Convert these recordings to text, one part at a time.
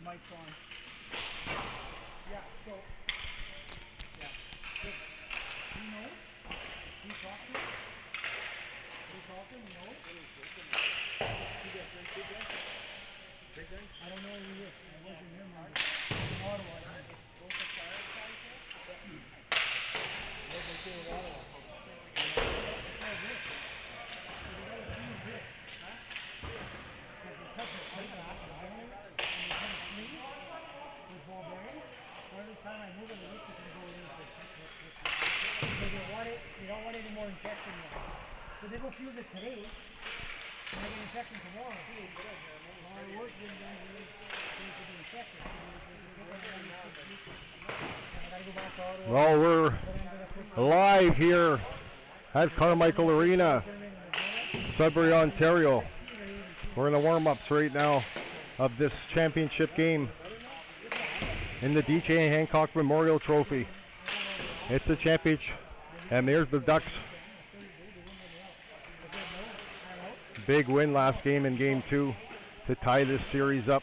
mic's on. Yeah, so. Yeah. Good. Do you know? Do you talk to him? Do you talk to him? No? I don't know who he is. I wasn't him. I was in Ottawa. Both the fire guys here? Yeah. What they say in Ottawa? Every time I move it, the liquid can go in. So they don't want any more infection now. So they go fuse it today, and they get infection tomorrow. All the work being done to be infected. Well, we're live here at Carmichael Arena, Sudbury, Ontario. We're in the warm-ups right now of this championship game in the D.J Hancock Memorial Trophy. It's a championship, and there's the Ducks. Big win last game in Game 2 to tie this series up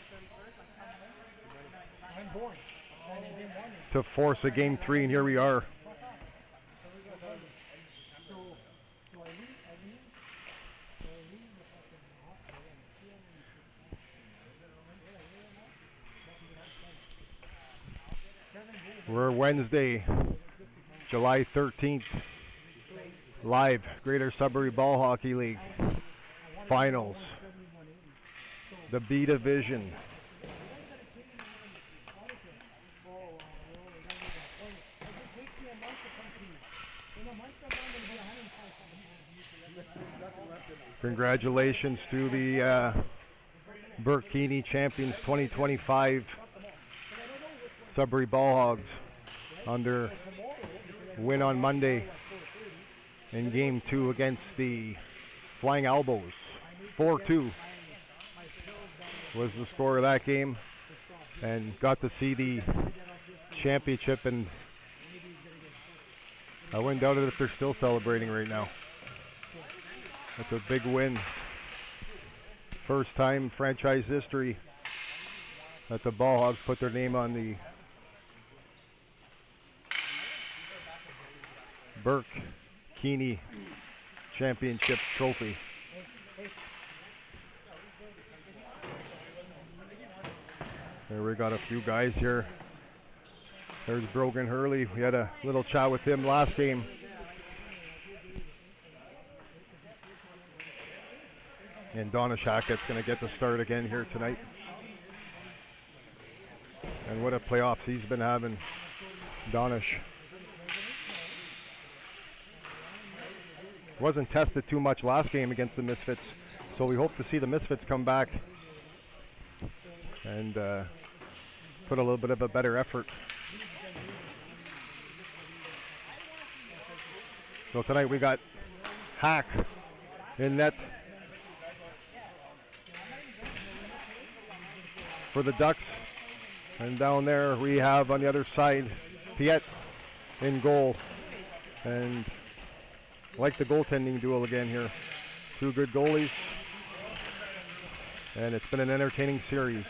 to force a Game 3, and here we are. We're Wednesday, July 13th, live Greater Sudbury Ball Hockey League Finals, the B Division. Congratulations to the Burkini Champions 2025 Sudbury Ball Hogs on their win on Monday in Game 2 against the Flying Elbows. 4-2 was the score of that game, and got to see the championship, and I wouldn't doubt it if they're still celebrating right now. That's a big win. First time in franchise history that the Ball Hogs put their name on the Burkini Championship Trophy. There we got a few guys here. There's Brogan Hurley. We had a little chat with him last game. And Donna Shackett's going to get the start again here tonight. And what a playoffs he's been having, Donish. Wasn't tested too much last game against the Misfits, so we hope to see the Misfits come back and put a little bit of a better effort. So tonight we got Hack in net for the Ducks, and down there we have on the other side Piet in goal. And like the goaltending duel again here, two good goalies, and it's been an entertaining series,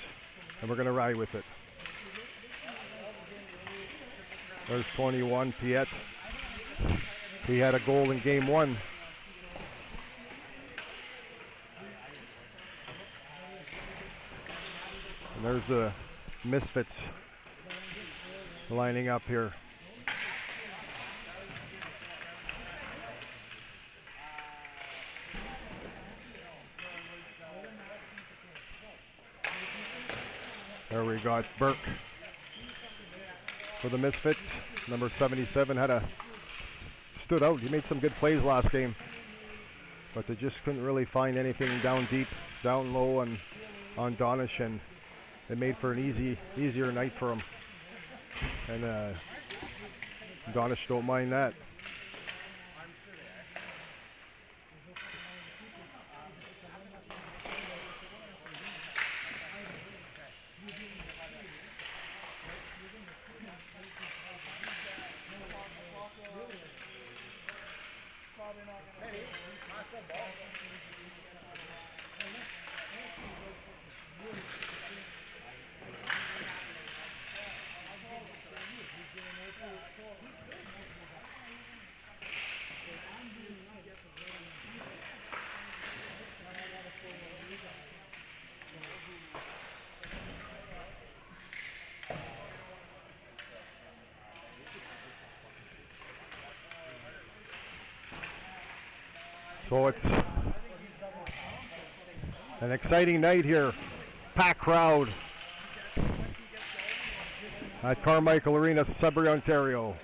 and we're going to ride with it. There's 21, Piet. He had a goal in Game 1. And there's the Misfits lining up here. There we got Burke for the Misfits. Number 77 stood out. He made some good plays last game, but they just couldn't really find anything down deep, down low on Donish, and it made for an easier night for him. And Donish don't mind that. So it's an exciting night here. Packed crowd at Carmichael Arena, Sudbury, Ontario.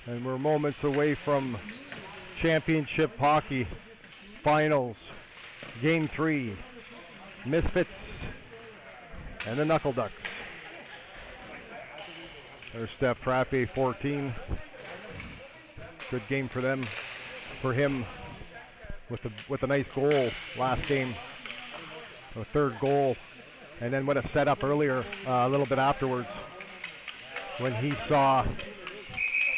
And we're moments away from championship hockey finals. Game 3. Misfits and the Knuckle Ducks. There's Steph Frappe, 14. Good game for them. For him, with a nice goal last game, a third goal, and then with a setup earlier, a little bit afterwards, when he saw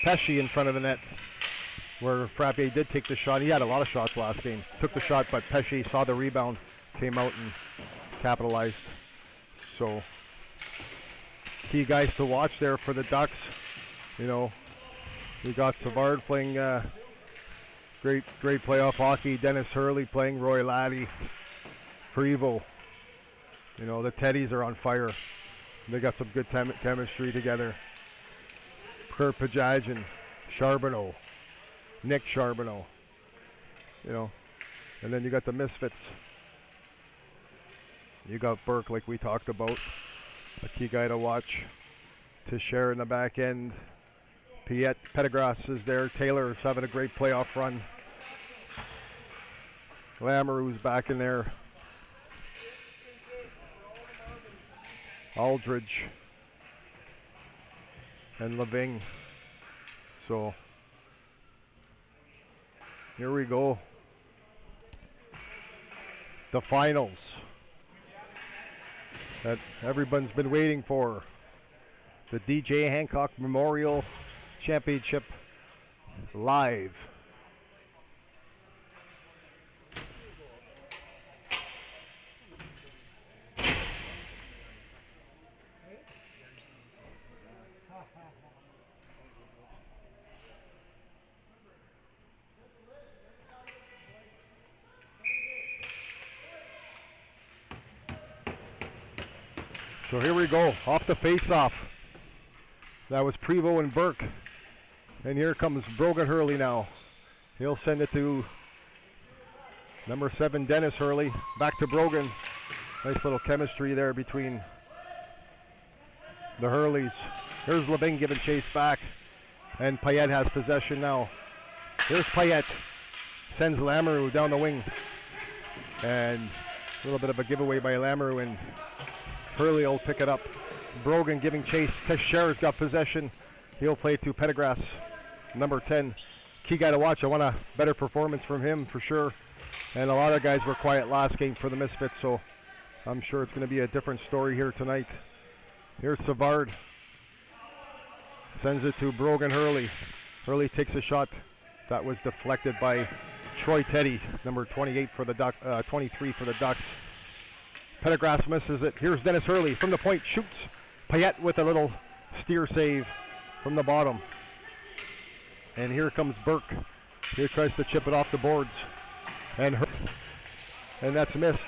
Pesci in front of the net, where Frappe did take the shot. He had a lot of shots last game. Took the shot, but Pesci saw the rebound, came out and capitalized. So, key guys to watch there for the Ducks. You know, we got Savard playing great playoff hockey. Dennis Hurley playing Roy Laddie. Prevo. You know, the Teddies are on fire. They got some good chemistry together. Kurt Pajajan, Charbonneau, Nick Charbonneau. You know, and then you got the Misfits. You got Burke, like we talked about, a key guy to watch. Teixeira in the back end. Pettigras is there. Taylor's having a great playoff run. Lamoureux's back in there. Aldridge and Leving. So here we go. The finals that everyone's been waiting for. The D.J Hancock Memorial Championship live. So here we go, off the face-off. That was Prevo and Burke. And here comes Brogan Hurley now. He'll send it to number 7, Dennis Hurley. Back to Brogan. Nice little chemistry there between the Hurleys. Here's Leving giving chase back. And Payette has possession now. Here's Payette. Sends Lamoureux down the wing. And a little bit of a giveaway by Lamoureux, and Hurley will pick it up. Brogan giving chase. Teixeira's got possession. He'll play to Pettigras, number 10. Key guy to watch. I want a better performance from him for sure. And a lot of guys were quiet last game for the Misfits, so I'm sure it's going to be a different story here tonight. Here's Savard. Sends it to Brogan Hurley. Hurley takes a shot that was deflected by Troy Teddy, number 28 for the 23 for the Ducks. Pettigras misses it. Here's Dennis Hurley from the point, shoots. Payette with a little steer save from the bottom. And here comes Burke. Here tries to chip it off the boards. And that's missed.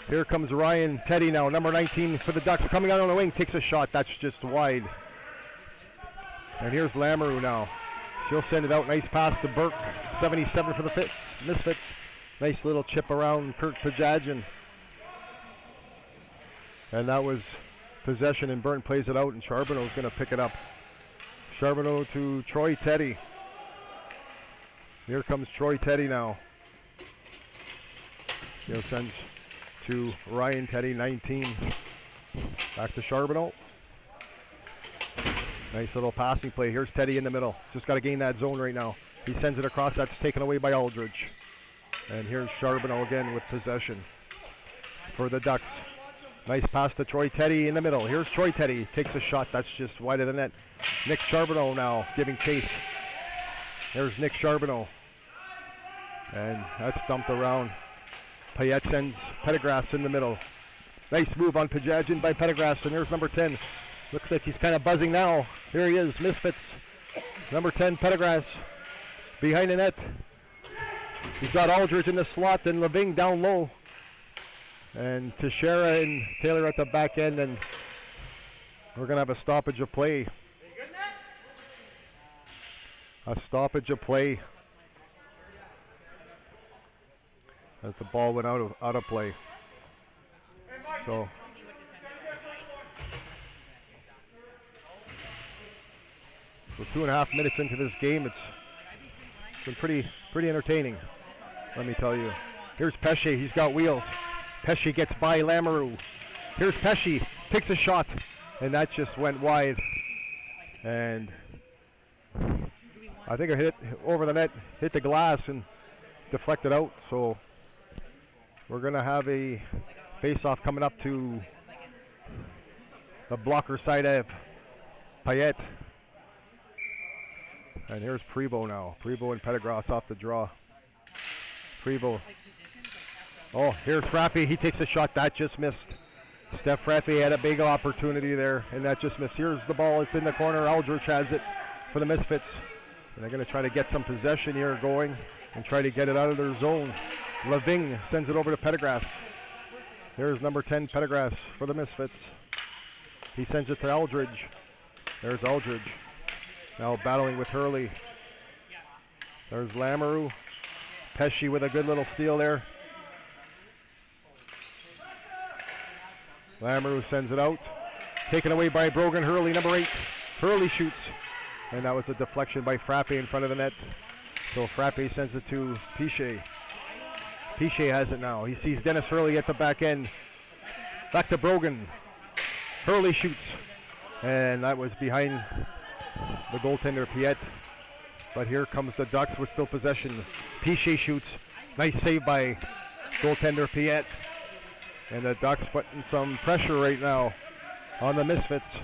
Here comes Ryan Teddy now, number 19 for the Ducks, coming out on the wing, takes a shot. That's just wide. And here's Lamoureux now. She'll send it out. Nice pass to Burke. 77 for the Misfits. Nice little chip around Kurt Pajajan. And that was possession, and Burton plays it out, and Charbonneau's going to pick it up. Charbonneau to Troy Teddy. Here comes Troy Teddy now. He'll sends to Ryan Teddy, 19. Back to Charbonneau. Nice little passing play. Here's Teddy in the middle. Just got to gain that zone right now. He sends it across. That's taken away by Aldridge. And here's Charbonneau again with possession for the Ducks. Nice pass to Troy Teddy in the middle. Here's Troy Teddy. Takes a shot. That's just wide of the net. Nick Charbonneau now giving chase. There's Nick Charbonneau. And that's dumped around. Payette sends Pettigras in the middle. Nice move on Pajajan by Pettigras. And there's number 10. Looks like he's kind of buzzing now. Here he is, Misfits. Number 10, Pendergrass. Behind the net. He's got Aldridge in the slot and Leving down low. And Teixeira and Taylor at the back end, and we're going to have a stoppage of play. A stoppage of play as the ball went out of play. So So 2.5 minutes into this game, it's been pretty entertaining, let me tell you. Here's Pesce, he's got wheels. Pesce gets by Lamoureux. Here's Pesce, takes a shot, and that just went wide. And I think it hit over the net, hit the glass, and deflected out. So we're going to have a face-off coming up to the blocker side of Payette. And here's Prevost now. Prevost and Pendergrass off the draw. Prevost. Oh, here's Frappe. He takes a shot. That just missed. Steph Frappe had a big opportunity there, and that just missed. Here's the ball. It's in the corner. Aldridge has it for the Misfits. And they're going to try to get some possession here going and try to get it out of their zone. Leving sends it over to Pendergrass. Here's number 10, Pendergrass for the Misfits. He sends it to Aldridge. There's Aldridge. Now battling with Hurley. There's Lamoureux. Pesce with a good little steal there. Lamoureux sends it out. Taken away by Brogan Hurley, number 8. Hurley shoots. And that was a deflection by Frappe in front of the net. So Frappe sends it to Piche. Piche has it now. He sees Dennis Hurley at the back end. Back to Brogan. Hurley shoots. And that was behind the goaltender Piette. But here comes the Ducks with still possession. Piche shoots. Nice save by goaltender Piette. And the Ducks putting some pressure right now on the Misfits.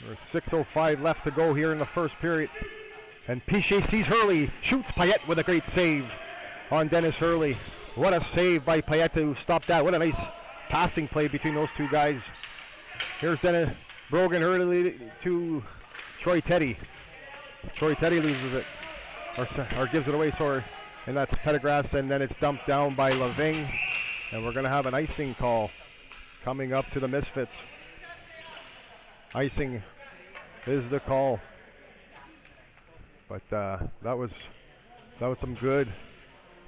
There's 6:05 left to go here in the first period. And Piche sees Hurley, shoots Payette with a great save on Dennis Hurley. What a save by Payette to stop that. What a nice passing play between those two guys. Here's Dennis Brogan Hurley to Troy Teddy. Troy Teddy loses it, or gives it away, sorry. And that's Pendergrass, and then it's dumped down by Leving. And we're going to have an icing call coming up to the Misfits. Icing is the call. But that was some good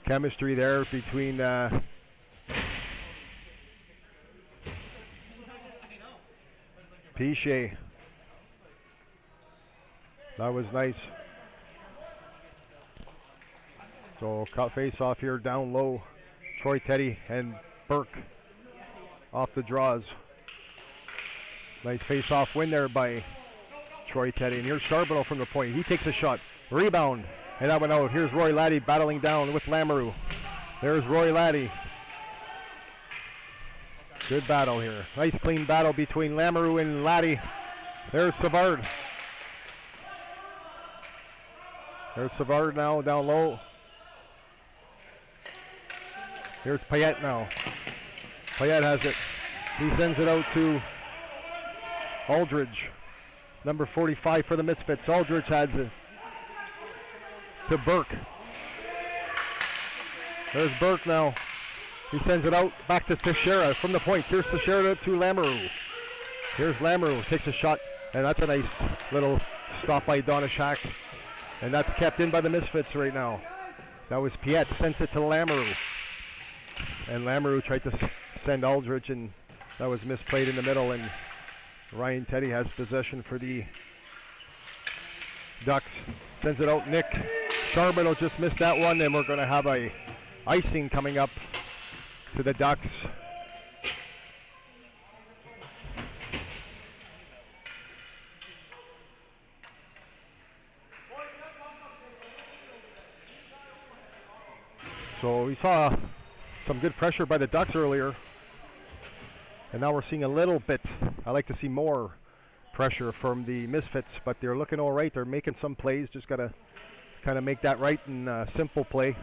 chemistry there between Piche. That was nice. So cut face off here down low. Troy Teddy and Burke off the draws. Nice face off win there by Troy Teddy. And here's Charbonneau from the point. He takes a shot. Rebound. And that went out. Here's Roy Laddie battling down with Lamoureux. There's Roy Laddie. Good battle here. Nice clean battle between Lamoureux and Laddie. There's Savard. There's Savard now down low. Here's Payette now. Payette has it. He sends it out to Aldridge. Number 45 for the Misfits. Aldridge has it to Burke. There's Burke now. He sends it out back to Teixeira from the point. Here's Teixeira to Lamoureux. Here's Lamoureux. Takes a shot. And that's a nice little stop by Donishak. And that's kept in by the Misfits right now. That was Piette. Sends it to Lamoureux. And Lamoureux tried to send Aldridge, and that was misplayed in the middle. And Ryan Teddy has possession for the Ducks. Sends it out. Nick Charbonneau just missed that one, and we're going to have a icing coming up to the Ducks. So we saw some good pressure by the Ducks earlier. And now we're seeing a little bit. I like to see more pressure from the Misfits, but they're looking all right. They're making some plays. Just got to kind of make that right in simple play,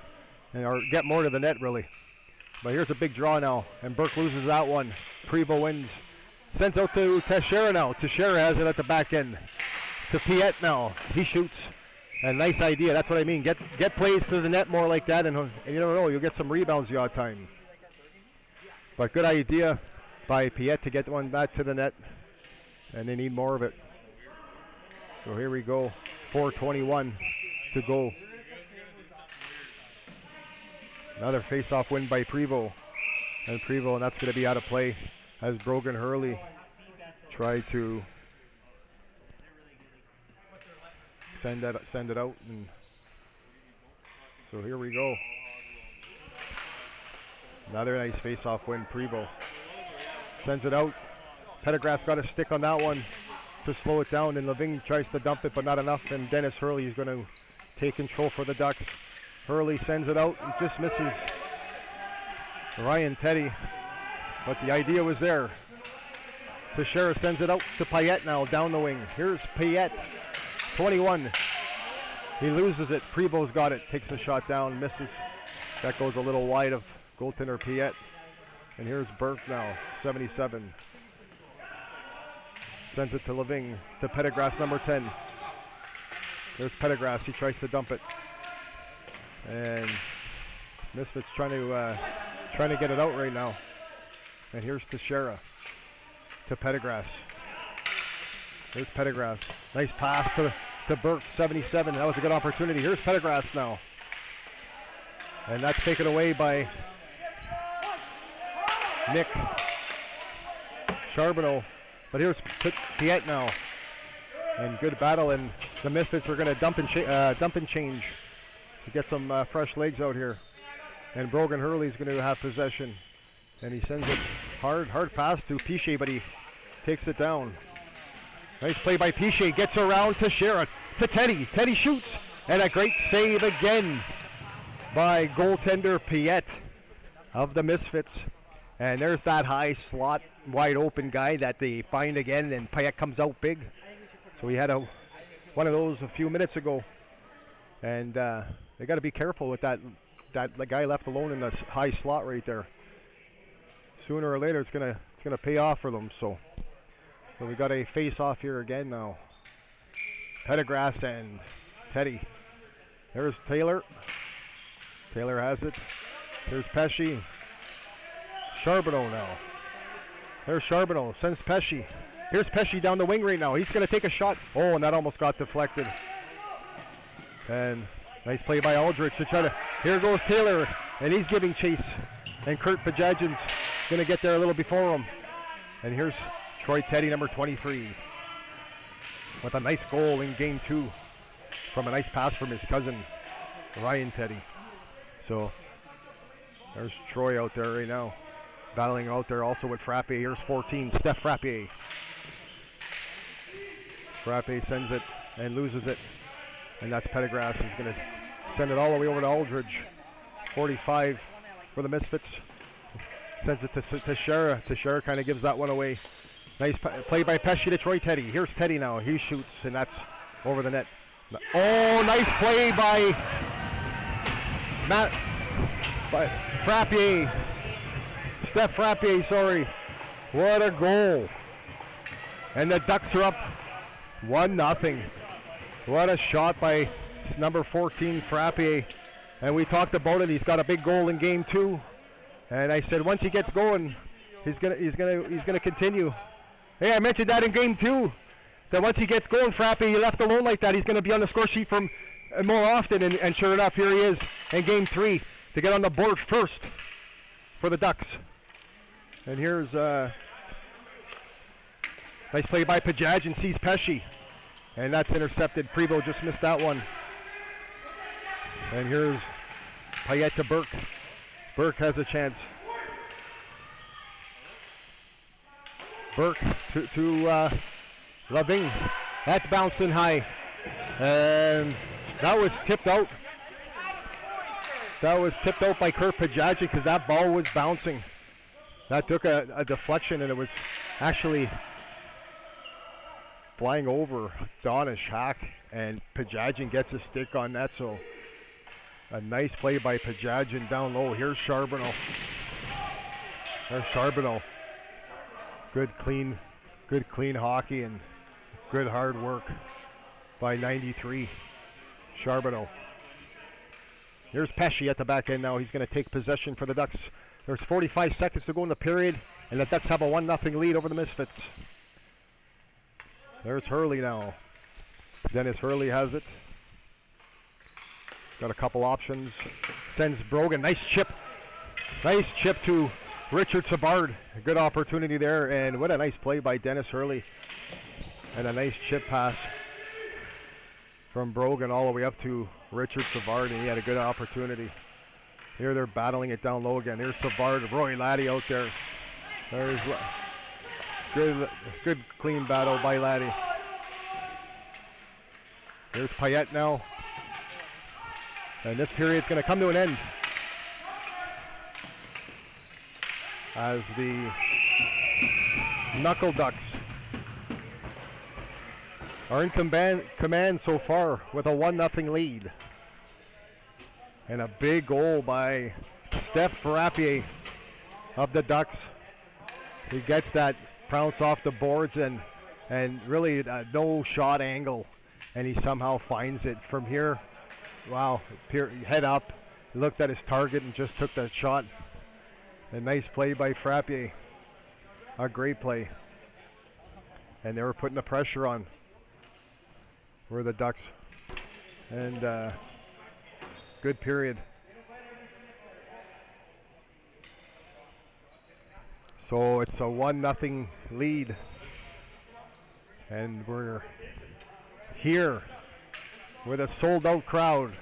or get more to the net, really. But here's a big draw now, and Burke loses that one. Prevo wins. Sends out to Teixeira now. Teixeira has it at the back end. To Piet now. He shoots. And nice idea. That's what I mean. Get plays to the net more like that, and you never know. You'll get some rebounds the odd time. But good idea by Piet to get one back to the net. And they need more of it. So here we go. 4:21 to go. Another face-off win by Prevo. And that's going to be out of play as Brogan Hurley tried to send it out. And so here we go. Another nice face-off win. Prevo sends it out. Pettigrass got a stick on that one to slow it down, and Levine tries to dump it, but not enough. And Dennis Hurley is going to take control for the Ducks. Hurley sends it out and just misses Ryan Teddy, but the idea was there. Teixeira sends it out to Payette now down the wing. Here's Payette, 21. He loses it. Prevo's got it, takes a shot down, misses. That goes a little wide of goaltender Payette. And here's Burke now, 77. Sends it to Levine, to Pettigrass, number 10. There's Pettigrass, he tries to dump it. And Misfits trying to get it out right now. And here's Teixeira to Pettigrass. Here's Pettigrass. Nice pass to Burke, 77. That was a good opportunity. Here's Pettigrass now. And that's taken away by Nick Charbonneau. But here's Piet now. And good battle, and the Misfits are going to dump and change to get some fresh legs out here. And Brogan Hurley's going to have possession. And he sends it hard pass to Piché, but he takes it down. Nice play by Piché, gets around to Sharon, to Teddy. Teddy shoots, and a great save again by goaltender Piet of the Misfits. And there's that high slot, wide open guy that they find again, and Piet comes out big. So we had one of those a few minutes ago. And they got to be careful with that the guy left alone in the high slot right there. Sooner or later, it's gonna pay off for them. So we got a face-off here again now. Pettigrass and Teddy. There's Taylor. Taylor has it. Here's Pesci. Charbonneau now. There's Charbonneau. Sends Pesci. Here's Pesci down the wing right now. He's going to take a shot. Oh, and that almost got deflected. And nice play by Aldrich to try to. Here goes Taylor, and he's giving chase. And Kurt Pajadjan's going to get there a little before him. And here's Troy Teddy, number 23, with a nice goal in game 2 from a nice pass from his cousin, Ryan Teddy. So there's Troy out there right now, battling out there also with Frappe. Here's 14, Steph Frappe. Frappe sends it and loses it. And that's Pettigrass. He's going to send it all the way over to Aldridge. 45 for the Misfits. Sends it to Teixeira. Teixeira kind of gives that one away. Nice play by Pesci to Troy Teddy. Here's Teddy now. He shoots, and that's over the net. Oh, nice play by Frappe. Steph Frappe, sorry. What a goal. And the Ducks are up 1-0. What a shot by number 14, Frappe. And we talked about it. He's got a big goal in game 2. And I said once he gets going, he's gonna continue. Hey, I mentioned that in game 2. That once he gets going, Frappe, he left alone like that, he's gonna be on the score sheet from more often. And sure enough, here he is in game 3 to get on the board first for the Ducks. And here's nice play by Pajadjan, sees Pesci. And that's intercepted. Prevo just missed that one. And here's Payette to Burke. Burke has a chance. Burke to Laving. That's bouncing high. And that was tipped out. That was tipped out by Kurt Pajadjan because that ball was bouncing. That took a deflection, and it was actually flying over Donish Hack, and Pajadjan gets a stick on that. So a nice play by Pajadjan down low. Here's Charbonneau. There's Charbonneau. Good clean hockey and good hard work by 93. Charbonneau. Here's Pesci at the back end now. He's going to take possession for the Ducks. There's 45 seconds to go in the period, and the Ducks have a 1-0 lead over the Misfits. There's Hurley now. Dennis Hurley has it. Got a couple options. Sends Brogan. Nice chip. Nice chip to Richard Savard. A good opportunity there, and what a nice play by Dennis Hurley. And a nice chip pass from Brogan all the way up to Richard Savard, and he had a good opportunity. Here they're battling it down low again. Here's Savard, Roy Laddie out there. There's good clean battle by Laddie. Here's Payette now. And this period's going to come to an end as the Knuckle Ducks are in command so far with a 1-0 lead. And a big goal by Steph Frappier of the Ducks. He gets that bounce off the boards and really no shot angle. And he somehow finds it from here. Wow, head up, looked at his target and just took that shot. A nice play by Frappier. A great play. And they were putting the pressure on. Were the Ducks. And good period. So it's a 1-0 lead. And we're here with a sold-out crowd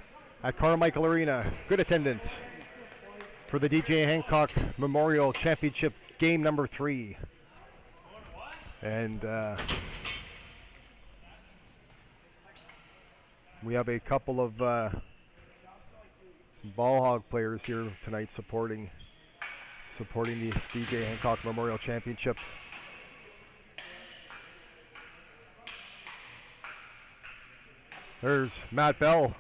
at Carmichael Arena. Good attendance for the D.J Hancock Memorial Championship game number 3. And we have a couple of ball hog players here tonight supporting this D.J Hancock Memorial Championship. There's Matt Bell.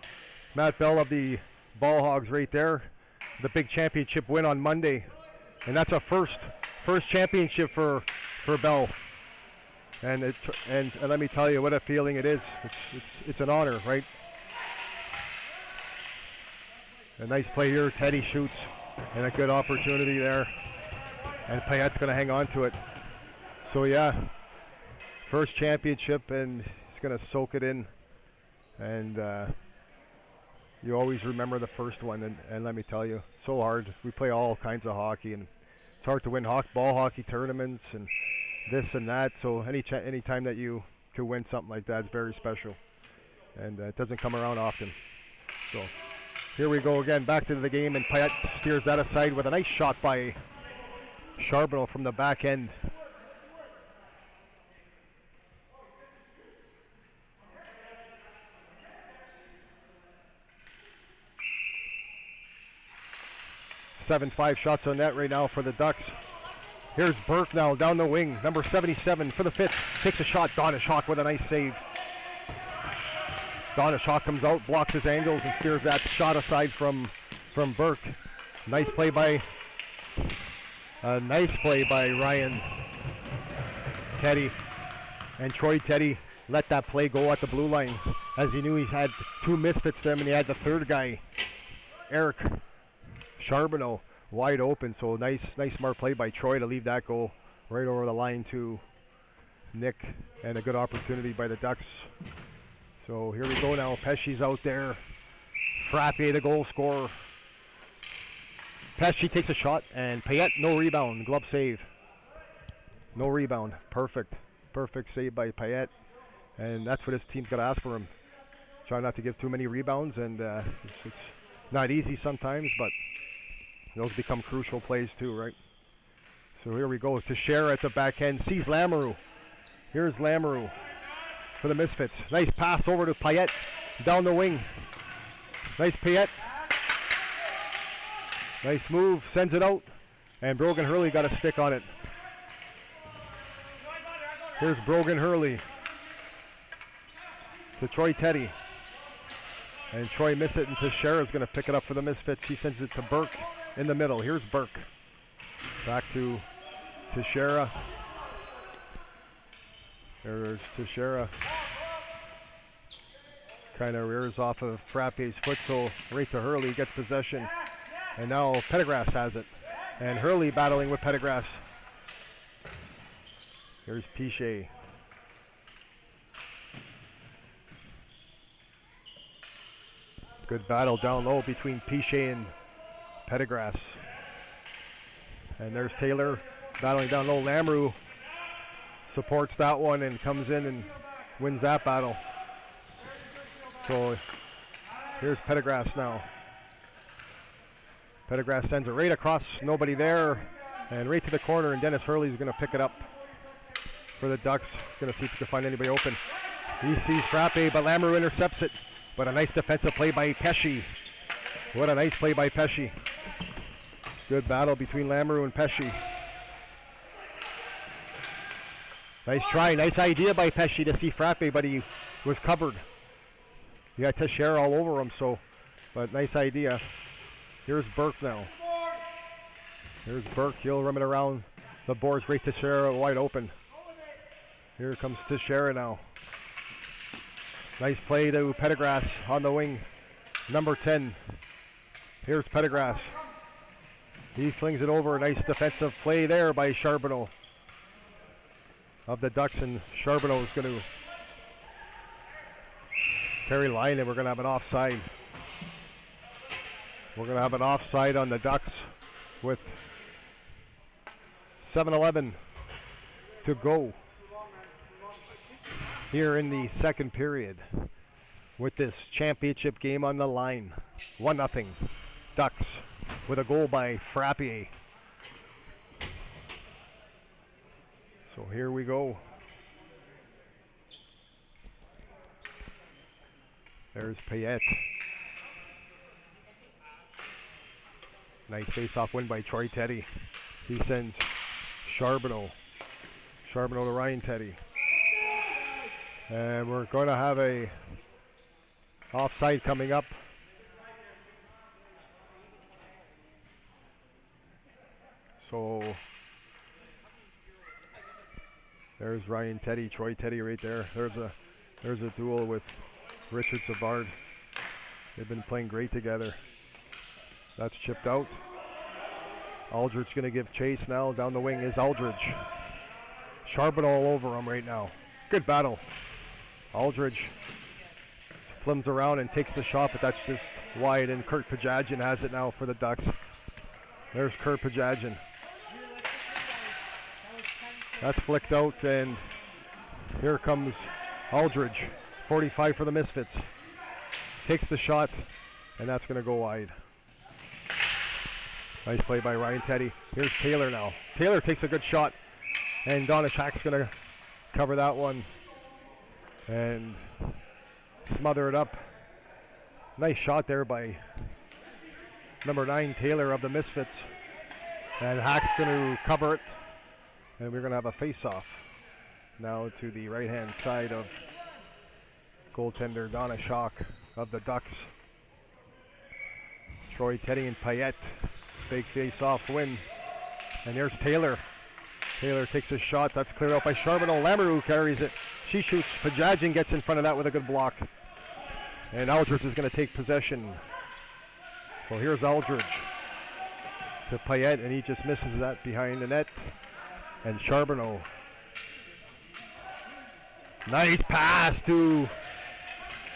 Matt Bell of the Ball Hogs right there. The big championship win on Monday. And that's a first championship for Bell. And let me tell you what a feeling it is. It's an honor, right? A nice play here. Teddy shoots and a good opportunity there. And Payette's going to hang on to it. So yeah, first championship, and he's going to soak it in. And you always remember the first one, and let me tell you, so hard. We play all kinds of hockey, and it's hard to win ball hockey tournaments and this and that. So any time that you could win something like that is very special, and it doesn't come around often. So here we go again, back to the game, and Payette steers that aside with a nice shot by Charbonneau from the back end. Five shots on net right now for the Ducks. Here's Burke now down the wing, number 77 for the Fits. Takes a shot. Donish Hawk with a nice save. Donish Hawk comes out, blocks his angles, and steers that shot aside from Burke. Nice play by Ryan Teddy. And Troy Teddy let that play go at the blue line, as he knew he's had 2 Misfits there, and he had the third guy, Eric Charbonneau, wide open. So nice smart play by Troy to leave that go right over the line to Nick, and a good opportunity by the Ducks. So here we go now. Pesci's out there. Frappier, the goal scorer. Pesci takes a shot, and Payette, no rebound. Glove save. No rebound. Perfect save by Payette. And that's what his team's got to ask for him. Try not to give too many rebounds, and it's not easy sometimes, but those become crucial plays too, right? So here we go. Teixeira at the back end. Sees Lamoureux. Here's Lamoureux for the Misfits. Nice pass over to Payette. Down the wing. Nice Payette. Nice move. Sends it out. And Brogan Hurley got a stick on it. Here's Brogan Hurley to Troy Teddy. And Troy missed it, and Teixeira's going to pick it up for the Misfits. He sends it to Burke in the middle. Here's Burke. Back to Teixeira. There's Teixeira. Kind of rears off of Frappé's foot, so right to Hurley, gets possession. And now Pettigras has it. And Hurley battling with Pettigras. Here's Pichet. Good battle down low between Pichet and Pettigras. And there's Taylor battling down low. Lamoureux supports that one and comes in and wins that battle. So here's Pettigras now. Pettigras sends it right across, nobody there, and right to the corner, and Dennis Hurley's going to pick it up for the Ducks. He's going to see if he can find anybody open. He sees Frappé, but Lamoureux intercepts it. But a nice defensive play by Pesce. What a nice play by Pesce. Good battle between Lamoureux and Pesce. Nice try, nice idea by Pesce to see Frappé, but he was covered. He had Teixeira all over him, but nice idea. Here's Burke now. Here's Burke, he'll rim it around the boards, right to Teixeira, wide open. Here comes Teixeira now. Nice play to Pettigras on the wing, number 10. Here's Pettigras. He flings it over. Nice defensive play there by Charbonneau of the Ducks, and Charbonneau is going to carry line, and we're going to have an offside. We're going to have an offside on the Ducks with 7:11 to go here in the second period with this championship game on the line. 1-0 Ducks with a goal by Frappé. So here we go. There's Payette. Nice face-off win by Troy Teddy. He sends Charbonneau to Ryan Teddy. And we're going to have a offside coming up. So there's Ryan Teddy, Troy Teddy right there. There's a duel with Richard Savard. They've been playing great together. That's chipped out. Aldridge going to give chase now. Down the wing is Aldridge. Charbonneau all over him right now. Good battle. Aldridge flims around and takes the shot, but that's just wide, and Kurt Pajadjian has it now for the Ducks. There's Kurt Pajadjian. That's flicked out, and here comes Aldridge, 45 for the Misfits. Takes the shot, and that's going to go wide. Nice play by Ryan Teddy. Here's Taylor now. Taylor takes a good shot, and Donishak's going to cover that one and smother it up. Nice shot there by number 9, Taylor of the Misfits. And Hack's going to cover it. And we're going to have a face-off now to the right-hand side of goaltender Donishak of the Ducks. Troy Teddy and Payette. Big face-off win. And here's Taylor. Taylor takes a shot. That's cleared out by Charbonneau. Lamoureux carries it. She shoots. Pajadjian gets in front of that with a good block. And Aldridge is going to take possession. So here's Aldridge to Payette, and he just misses that behind the net. And Charbonneau. Nice pass to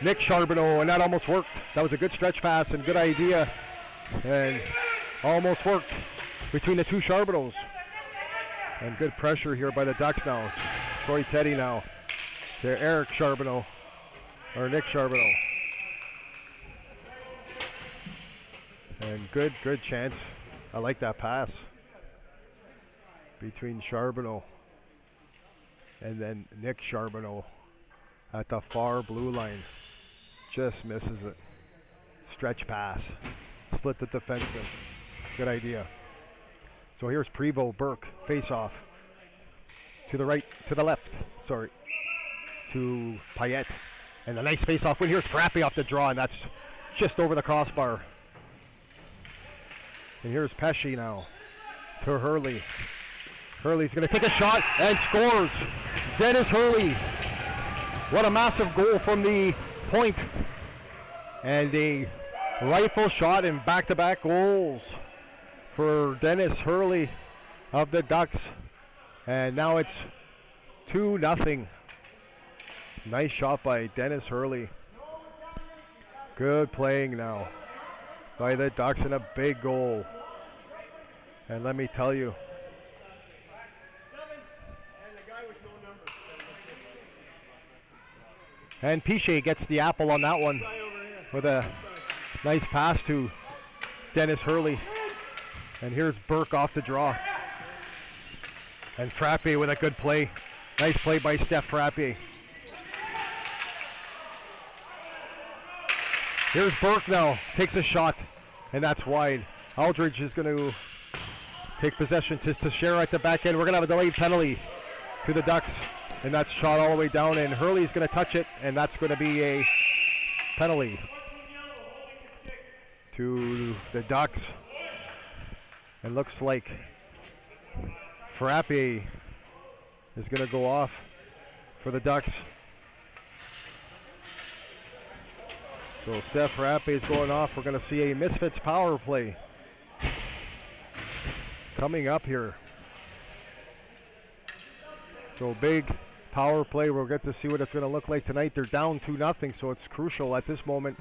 Nick Charbonneau, and that almost worked. That was a good stretch pass and good idea. And almost worked between the two Charbonneaus. And good pressure here by the Ducks now. Troy Teddy now to Eric Charbonneau, or Nick Charbonneau. And good chance. I like that pass between Charbonneau and then Nick Charbonneau at the far blue line. Just misses it. Stretch pass. Split the defenseman. Good idea. So here's Prevost, Burke, face off. To the right, to the left, sorry. To Payette. And a nice face off win. Here's Frappé off the draw, and that's just over the crossbar. And here's Pesce now to Hurley. Hurley's going to take a shot and scores. Dennis Hurley. What a massive goal from the point. And a rifle shot and back-to-back goals for Dennis Hurley of the Ducks. And now it's 2-0. Nice shot by Dennis Hurley. Good playing now by the Ducks and a big goal. And let me tell you, and Piche gets the apple on that one with a nice pass to Dennis Hurley. And here's Burke off the draw. And Frappe with a good play. Nice play by Steph Frappe. Here's Burke now, takes a shot, and that's wide. Aldridge is going to take possession to Teixeira at the back end. We're going to have a delayed penalty to the Ducks, and that's shot all the way down, and Hurley's going to touch it, and that's going to be a penalty to the Ducks. And looks like Frappe is going to go off for the Ducks. So Steph Frappe is going off. We're going to see a Misfits power play coming up here. So big power play. We'll get to see what it's going to look like tonight. They're down 2-0, so it's crucial at this moment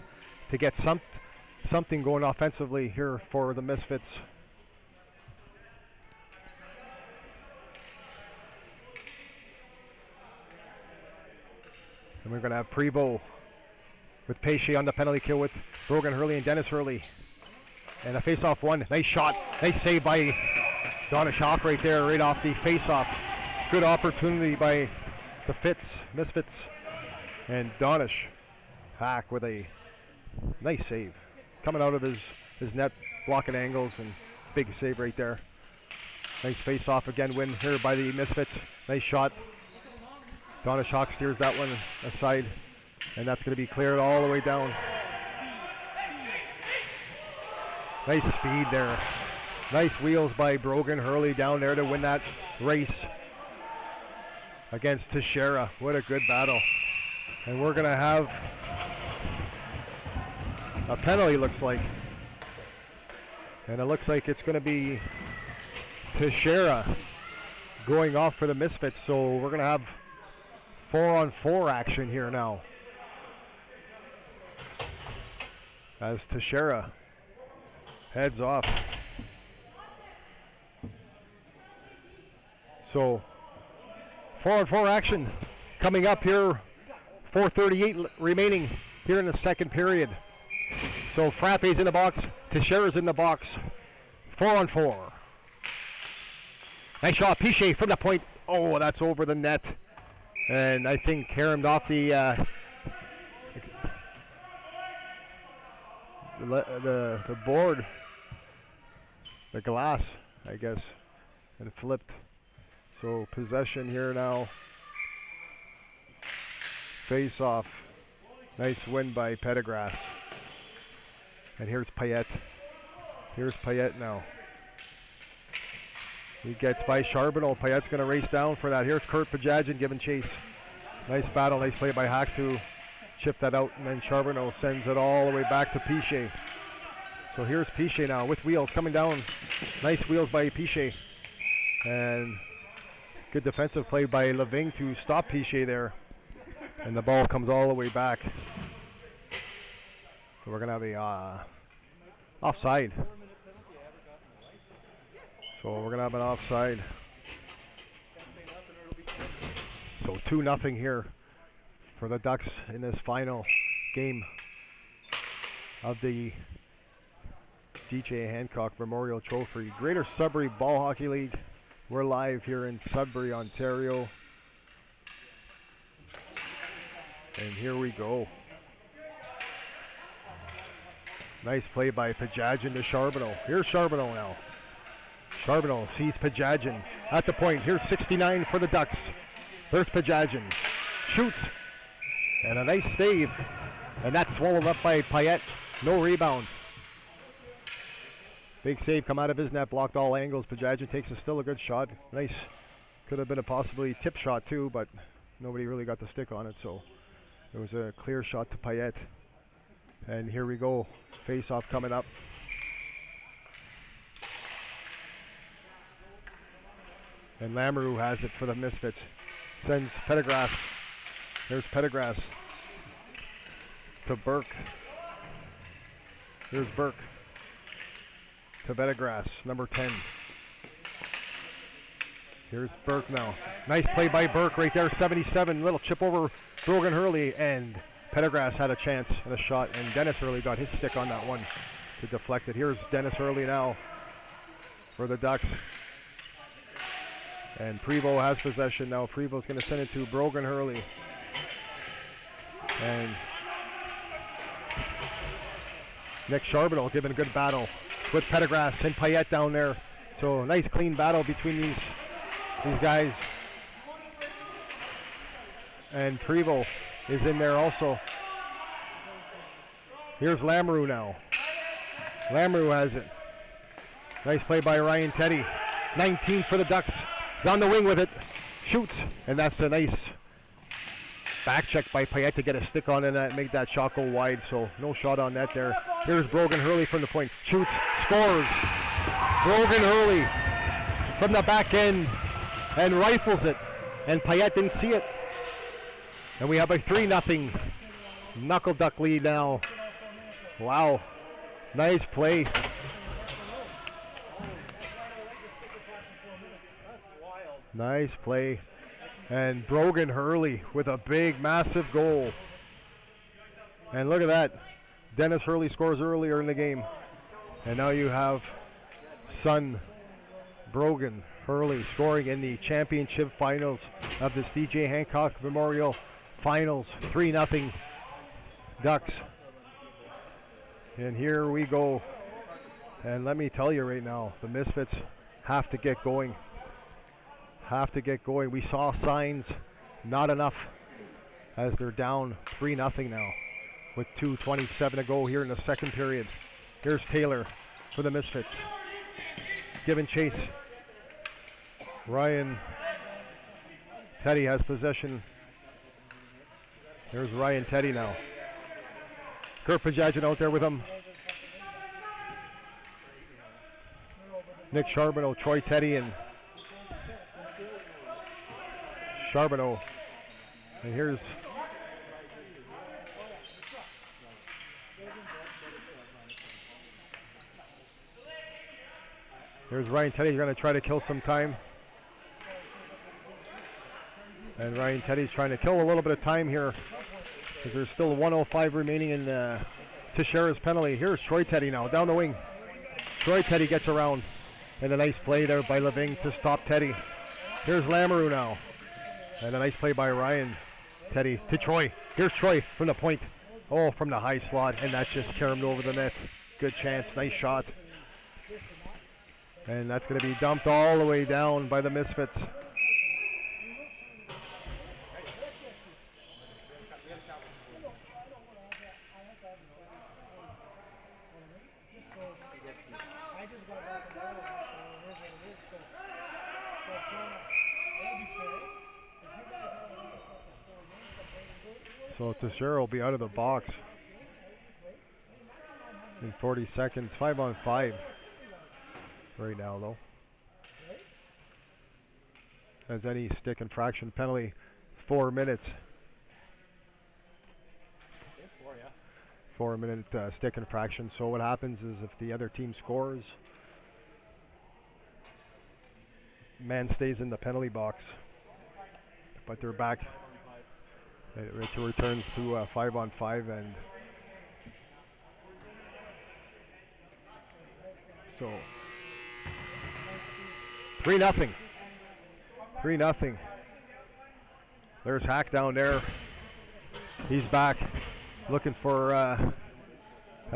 to get something going offensively here for the Misfits. And we're going to have Prevost with Pesce on the penalty kill with Brogan Hurley and Dennis Hurley. And a face-off one. Nice shot. Nice save by Donna Shock right there, right off the face-off. Good opportunity by the Misfits. And Donish Hack with a nice save. Coming out of his net, blocking angles, and big save right there. Nice face-off again win here by the Misfits. Nice shot. Donish Hawk steers that one aside, and that's going to be cleared all the way down. Nice speed there. Nice wheels by Brogan Hurley down there to win that race against Teixeira. What a good battle. And we're going to have a penalty, looks like. And it looks like it's going to be Teixeira going off for the Misfits. So we're going to have 4-on-4 action here now, as Teixeira heads off. So 4-on-4 action coming up here. 4:38 remaining here in the second period. So Frappe's in the box, Teixeira's in the box. 4-on-4. Nice shot, Piche from the point. Oh, that's over the net. And I think caromed off the board, the glass, I guess, and flipped. So possession here now. Face off. Nice win by Pettigras. And here's Payette. Here's Payette now. He gets by Charbonneau. Payette's going to race down for that. Here's Kurt Pajadjian giving chase. Nice battle. Nice play by Hack to chip that out. And then Charbonneau sends it all the way back to Piche. So here's Piche now with wheels coming down. Nice wheels by Piche. And good defensive play by Leving to stop Piche there. And the ball comes all the way back. So we're going to have a offside. So we're going to have an offside. So 2-0 here for the Ducks in this final game of the D.J Hancock Memorial Trophy. Greater Sudbury Ball Hockey League. We're live here in Sudbury, Ontario. And here we go. Nice play by Pajadjian to Charbonneau. Here's Charbonneau now. Charbonneau sees Pajadjian at the point. Here's 69 for the Ducks. There's Pajadjian. Shoots. And a nice save. And that's swallowed up by Payette. No rebound. Big save come out of his net, blocked all angles. Pajajin takes still a good shot. Nice. Could have been a possibly tip shot too, but nobody really got the stick on it, so it was a clear shot to Payette. And here we go. Face off coming up. And Lamoureux has it for the Misfits. Sends Pettigras. There's Pettigras to Burke. Here's Burke to Pettigras, number 10. Here's Burke now. Nice play by Burke right there, 77. Little chip over Brogan Hurley, and Pettigras had a chance and a shot, and Dennis Hurley got his stick on that one to deflect it. Here's Dennis Hurley now for the Ducks. And Prevost has possession now. Prevost's going to send it to Brogan Hurley. And Nick Charbonneau giving a good battle with Pettigras and Payette down there. So nice clean battle between these guys. And Prevost is in there also. Here's Lamoureux now. Lamoureux has it. Nice play by Ryan Teddy. 19 for the Ducks. He's on the wing with it. Shoots. And that's a nice back check by Payette to get a stick on it and make that shot go wide. So no shot on net there. Here's Brogan Hurley from the point. Shoots. Scores. Brogan Hurley from the back end and rifles it. And Payette didn't see it. And we have a 3-0 Knuckle Duck lead now. Wow. Nice play. Nice play. And Brogan Hurley with a big, massive goal. And look at that. Dennis Hurley scores earlier in the game. And now you have son Brogan Hurley scoring in the championship finals of this D.J Hancock Memorial Finals. 3-0 Ducks. And here we go. And let me tell you right now, the Misfits have to get going. We saw signs, not enough, as they're down 3-0 now with 2:27 to go here in the second period. Here's Taylor for the Misfits. Giving chase. Ryan Teddy has possession. Here's Ryan Teddy now. Kurt Pajajin out there with him. Nick Charbonneau, Troy Teddy, and Charbonneau. And here's Ryan Teddy. You're going to try to kill some time. And Ryan Teddy's trying to kill a little bit of time here because there's still 1:05 remaining in Teixeira's penalty. Here's Troy Teddy now down the wing. Troy Teddy gets around. And a nice play there by Leving to stop Teddy. Here's Lamoureux now. And a nice play by Ryan Teddy to Troy. Here's Troy from the point. Oh, from the high slot. And that just carried over the net. Good chance. Nice shot. And that's going to be dumped all the way down by the Misfits. So Teixeira will be out of the box in 40 seconds. 5-on-5 right now, though. As any stick infraction penalty, 4 minutes. 4-minute stick infraction. So what happens is if the other team scores, man stays in the penalty box. But they're back. It returns to 5-on-5, and so 3-0. 3-0. There's Hack down there. He's back, looking for a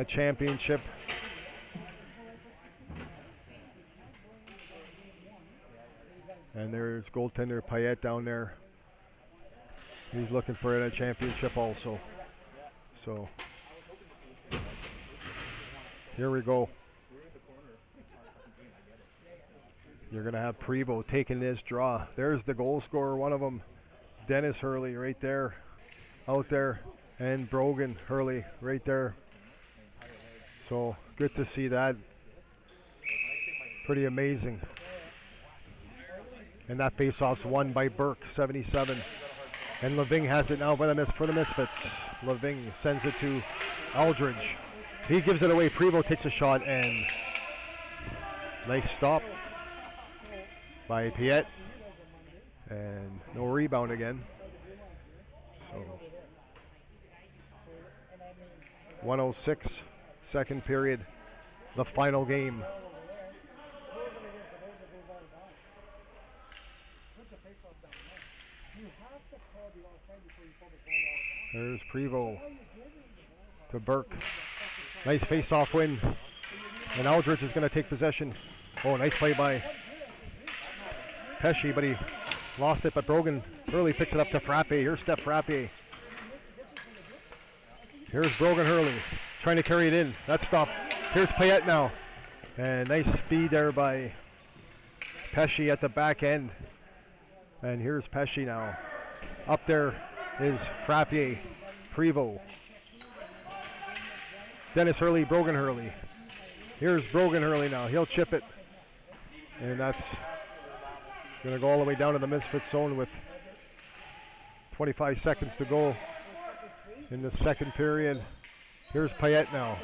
championship. And there's goaltender Payette down there. He's looking for a championship also. So here we go. you're going to have Prevost taking this draw. There's the goal scorer, one of them, Dennis Hurley right there, out there, and Brogan Hurley right there. So good to see that. Pretty amazing. And that faceoff's won by Burke, 77. And Leving has it now for the Misfits. Leving sends it to Aldridge. He gives it away. Prevost takes a shot, and nice stop by Piet. And no rebound again. So 106, second period, the final game. There's Prevost to Burke. Nice face-off win. And Aldridge is going to take possession. Oh, nice play by Pesci, but he lost it. But Brogan Hurley picks it up to Frappe. Here's Steph Frappe. Here's Brogan Hurley trying to carry it in. That's stopped. Here's Payette now. And nice speed there by Pesci at the back end. And here's Pesci now. Up there is Frappe, Prevost. Dennis Hurley, Brogan Hurley. Here's Brogan Hurley now. He'll chip it. And that's going to go all the way down to the Misfits zone with 25 seconds to go in the second period. Here's Payette now.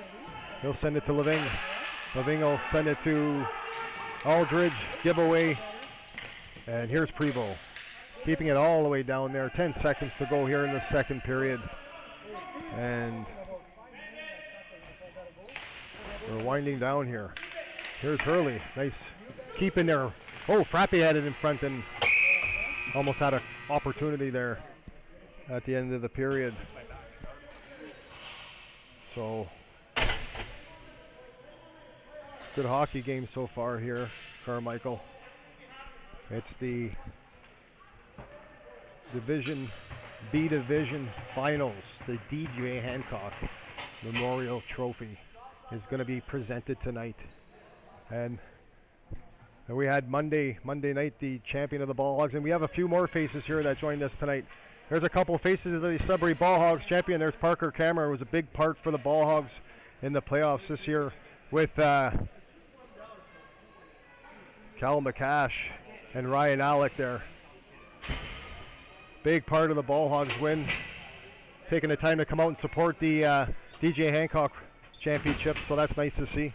He'll send it to Leving. Leving will send it to Aldridge. Giveaway. And here's Prevost. Keeping it all the way down there. 10 seconds to go here in the second period. And we're winding down here. Here's Hurley. Nice keep in there. Oh, Frappe had it in front and almost had an opportunity there at the end of the period. So, good hockey game so far here, Carmichael. It's the Division B Division Finals. The D.J Hancock Memorial Trophy is going to be presented tonight. And we had Monday night the champion of the Ball Hogs, and we have a few more faces here that joined us tonight. There's a couple faces of the Sudbury Ball Hogs champion. There's Parker Cameron, who was a big part for the Ball Hogs in the playoffs this year with Cal McCash and Ryan Alec there. Big part of the Ball Hogs win. Taking the time to come out and support the D.J Hancock championship, so that's nice to see.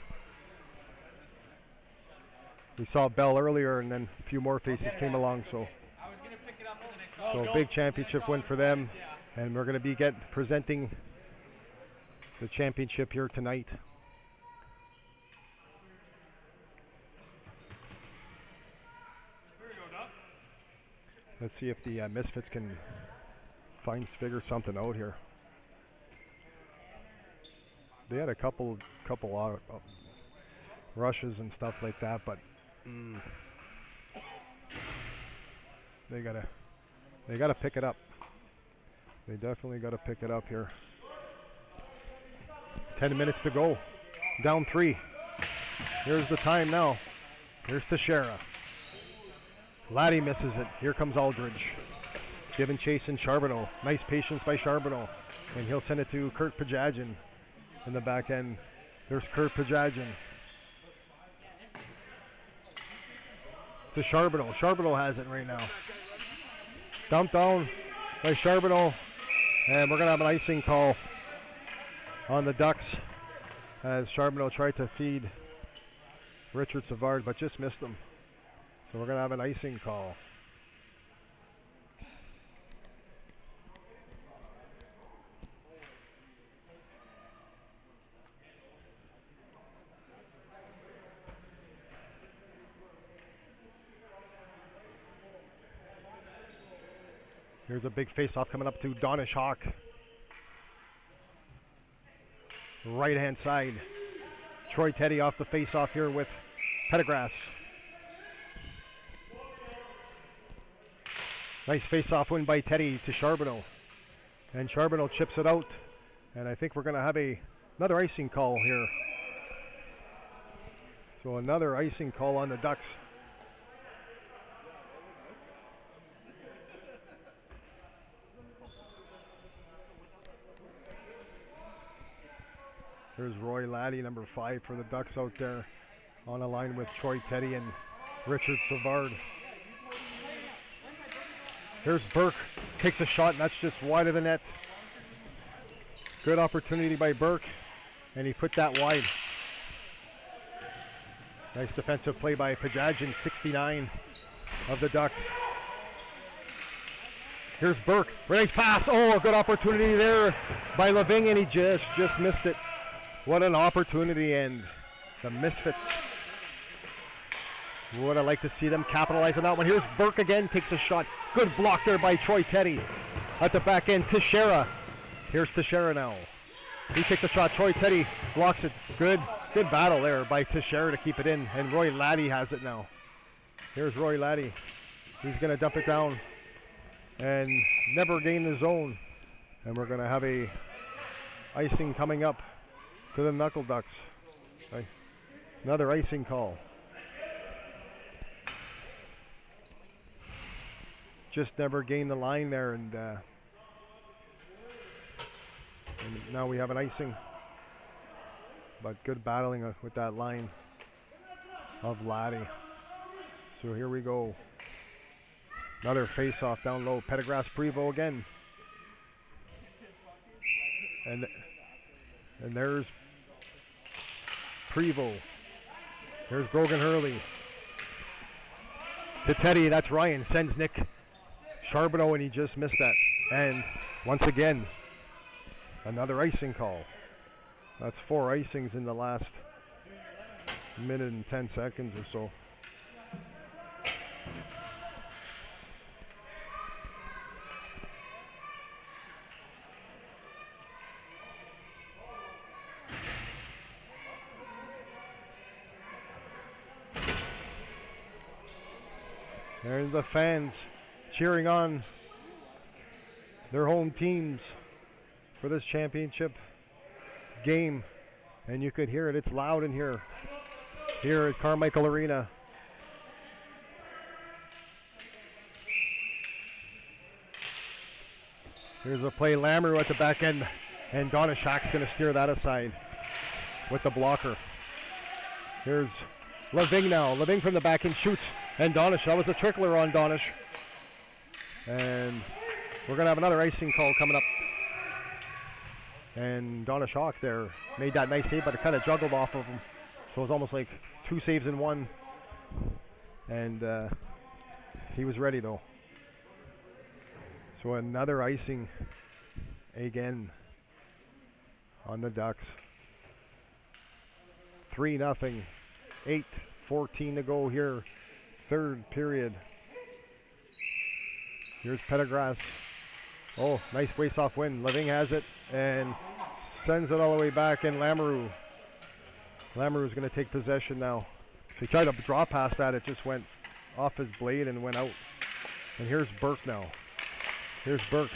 We saw Bell earlier, and then a few more faces came along, so big championship win for them, and we're going to be presenting the championship here tonight. Let's see if the Misfits can figure something out here. They had a couple rushes and stuff like that, but they gotta pick it up. They definitely gotta pick it up here. 10 minutes to go. Down 3. Here's the time now. Here's Teixeira. Laddie misses it. Here comes Aldridge. Giving chase in Charbonneau. Nice patience by Charbonneau. And he'll send it to Kurt Pajadjian in the back end. There's Kurt Pajadjian. To Charbonneau. Charbonneau has it right now. Dumped down by Charbonneau. And we're going to have an icing call on the Ducks as Charbonneau tried to feed Richard Savard but just missed him. So we're going to have an icing call. Here's a big face-off coming up to Donish Hawk. Right-hand side. Troy Teddy off the face-off here with Pettigras. Nice face-off win by Teddy to Charbonneau. And Charbonneau chips it out. And I think we're going to have another icing call here. So another icing call on the Ducks. Here's Roy Laddie, number 5 for the Ducks out there, on a line with Troy Teddy and Richard Savard. Here's Burke, takes a shot, and that's just wide of the net. Good opportunity by Burke, and he put that wide. Nice defensive play by Pajagin, 69 of the Ducks. Here's Burke, nice pass. Oh, a good opportunity there by Leving, and he just missed it. What an opportunity, and the Misfits. Would I like to see them capitalize on that one. Here's Burke again, takes a shot. Good block there by Troy Teddy. At the back end, Teixeira. Here's Teixeira now. He takes a shot. Troy Teddy blocks it. Good battle there by Teixeira to keep it in. And Roy Laddie has it now. Here's Roy Laddie. He's going to dump it down and never gain the zone. And we're going to have a icing coming up to the Knuckle Ducks. Another icing call. Just never gained the line there, and now we have an icing. But good battling with that line of Laddie. So here we go. Another face-off down low. Pettigras Prevost again. And there's Prevost. Here's Brogan Hurley. To Teddy, that's Ryan. Sends Nick Charbonneau, and he just missed that. And once again, another icing call. That's 4 icings in the last minute and 10 seconds or so. There's the fans cheering on their home teams for this championship game, and you could hear it. It's loud in here at Carmichael Arena. Here's a play, Lamoureux at the back end, and Donishak's going to steer that aside with the blocker. Here's Leving now. Leving from the back end shoots, and Donish. That was a trickler on Donish. And we're going to have another icing call coming up. And Donish Hawk there made that nice save, but it kind of juggled off of him. So it was almost like 2 saves in one. And he was ready, though. So another icing again on the Ducks. 3-0. 8:14 to go here. Third period. Here's Pettigras. Oh, nice face-off win. Leving has it and sends it all the way back, and Lamoureux is going to take possession now. So he tried to draw past that. It just went off his blade and went out. And here's Burke now. Here's Burke.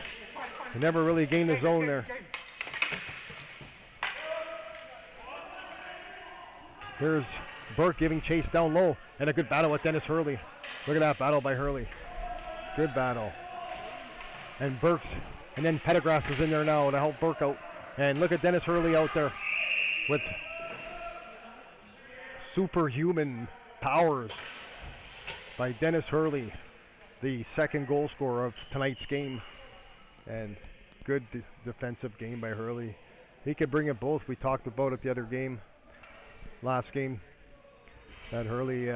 He never really gained the zone there. Here's Burke giving chase down low, and a good battle with Dennis Hurley. Look at that battle by Hurley. Good battle. And Burke's, and then Pettigras is in there now to help Burke out. And look at Dennis Hurley out there with superhuman powers by Dennis Hurley, the second goal scorer of tonight's game. And good defensive game by Hurley. He could bring it both. We talked about it the other game, last game, that Hurley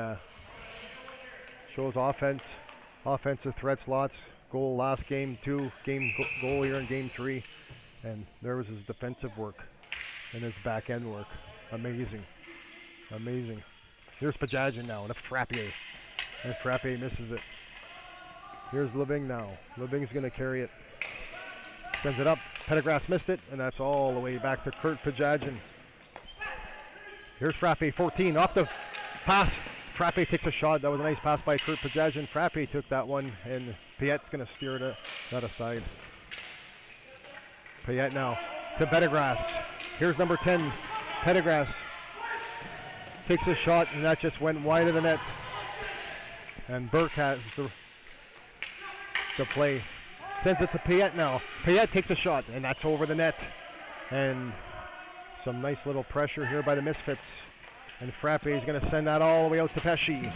shows offensive threats lots. Goal last game, 2 game goal here in game 3, and there was his defensive work and his back end work. Amazing. Here's Pajagin now, and a Frappier, and Frappier misses it. Here's Leving now. Leving's going to carry it. Sends it up. Pettigras missed it, and that's all the way back to Kurt Pajagin. Here's Frappier, 14, off the pass. Frappier takes a shot. That was a nice pass by Kurt Pajagin. Frappier took that one, and Payette's going to steer that aside. Payette now to Pettigras. Here's number 10, Pettigras. Takes a shot, and that just went wide of the net. And Burke has the play. Sends it to Payette now. Payette takes a shot, and that's over the net. And Some nice little pressure here by the Misfits. And Frappe is going to send that all the way out to Pesci.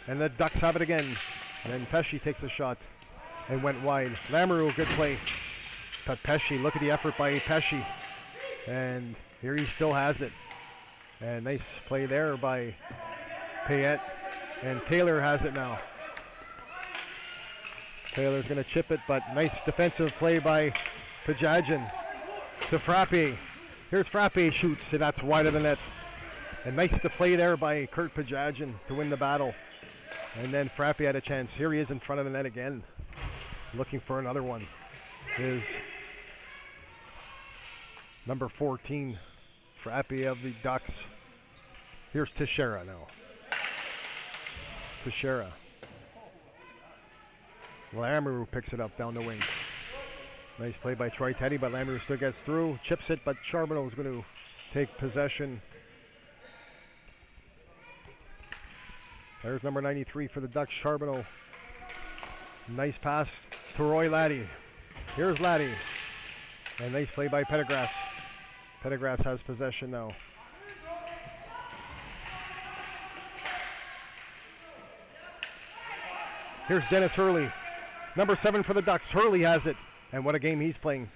And the Ducks have it again. And then Pesci takes a shot and went wide. Lamoureux, good play. But Pesci, look at the effort by Pesci. And here he still has it. And nice play there by Payette. And Taylor has it now. Taylor's going to chip it, but nice defensive play by Pajadjian to Frappe. Here's Frappe, shoots, and that's wide of the net. And nice to play there by Kurt Pajadjian to win the battle. And then Frappe had a chance. Here he is in front of the net again, looking for another one. Is number 14, Frappe of the Ducks. Here's Teixeira now. Teixeira. Lamoureux picks it up down the wing. Nice play by Troy Teddy, but Lamoureux still gets through. Chips it, but Charbonneau is going to take possession. There's number 93 for the Ducks, Charbonneau. Nice pass to Roy Laddie. Here's Laddie. And nice play by Pettigras. Pettigras has possession now. Here's Dennis Hurley. Number 7 for the Ducks. Hurley has it. And what a game he's playing.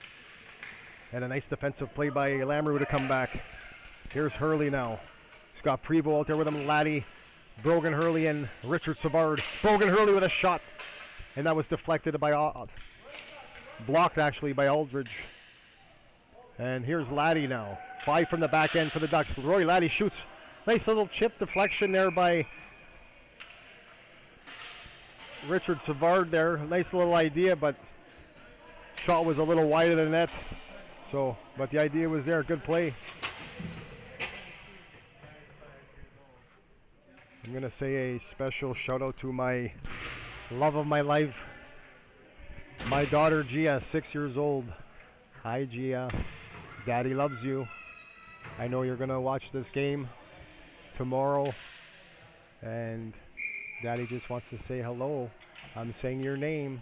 And a nice defensive play by Lamoureux to come back. Here's Hurley now. He's got Prevost out there with him. Laddie, Brogan Hurley, and Richard Savard. Brogan Hurley with a shot. And that was deflected by, blocked actually by Aldridge. And here's Laddie now. 5 from the back end for the Ducks. Roy Laddie shoots. Nice little chip deflection there by Richard Savard there. Nice little idea, but shot was a little wide of the net. So, but the idea was there. Good play. I'm going to say a special shout out to my love of my life, my daughter Gia, 6 years old. Hi Gia, Daddy loves you. I know you're going to watch this game tomorrow, and Daddy just wants to say hello. I'm saying your name.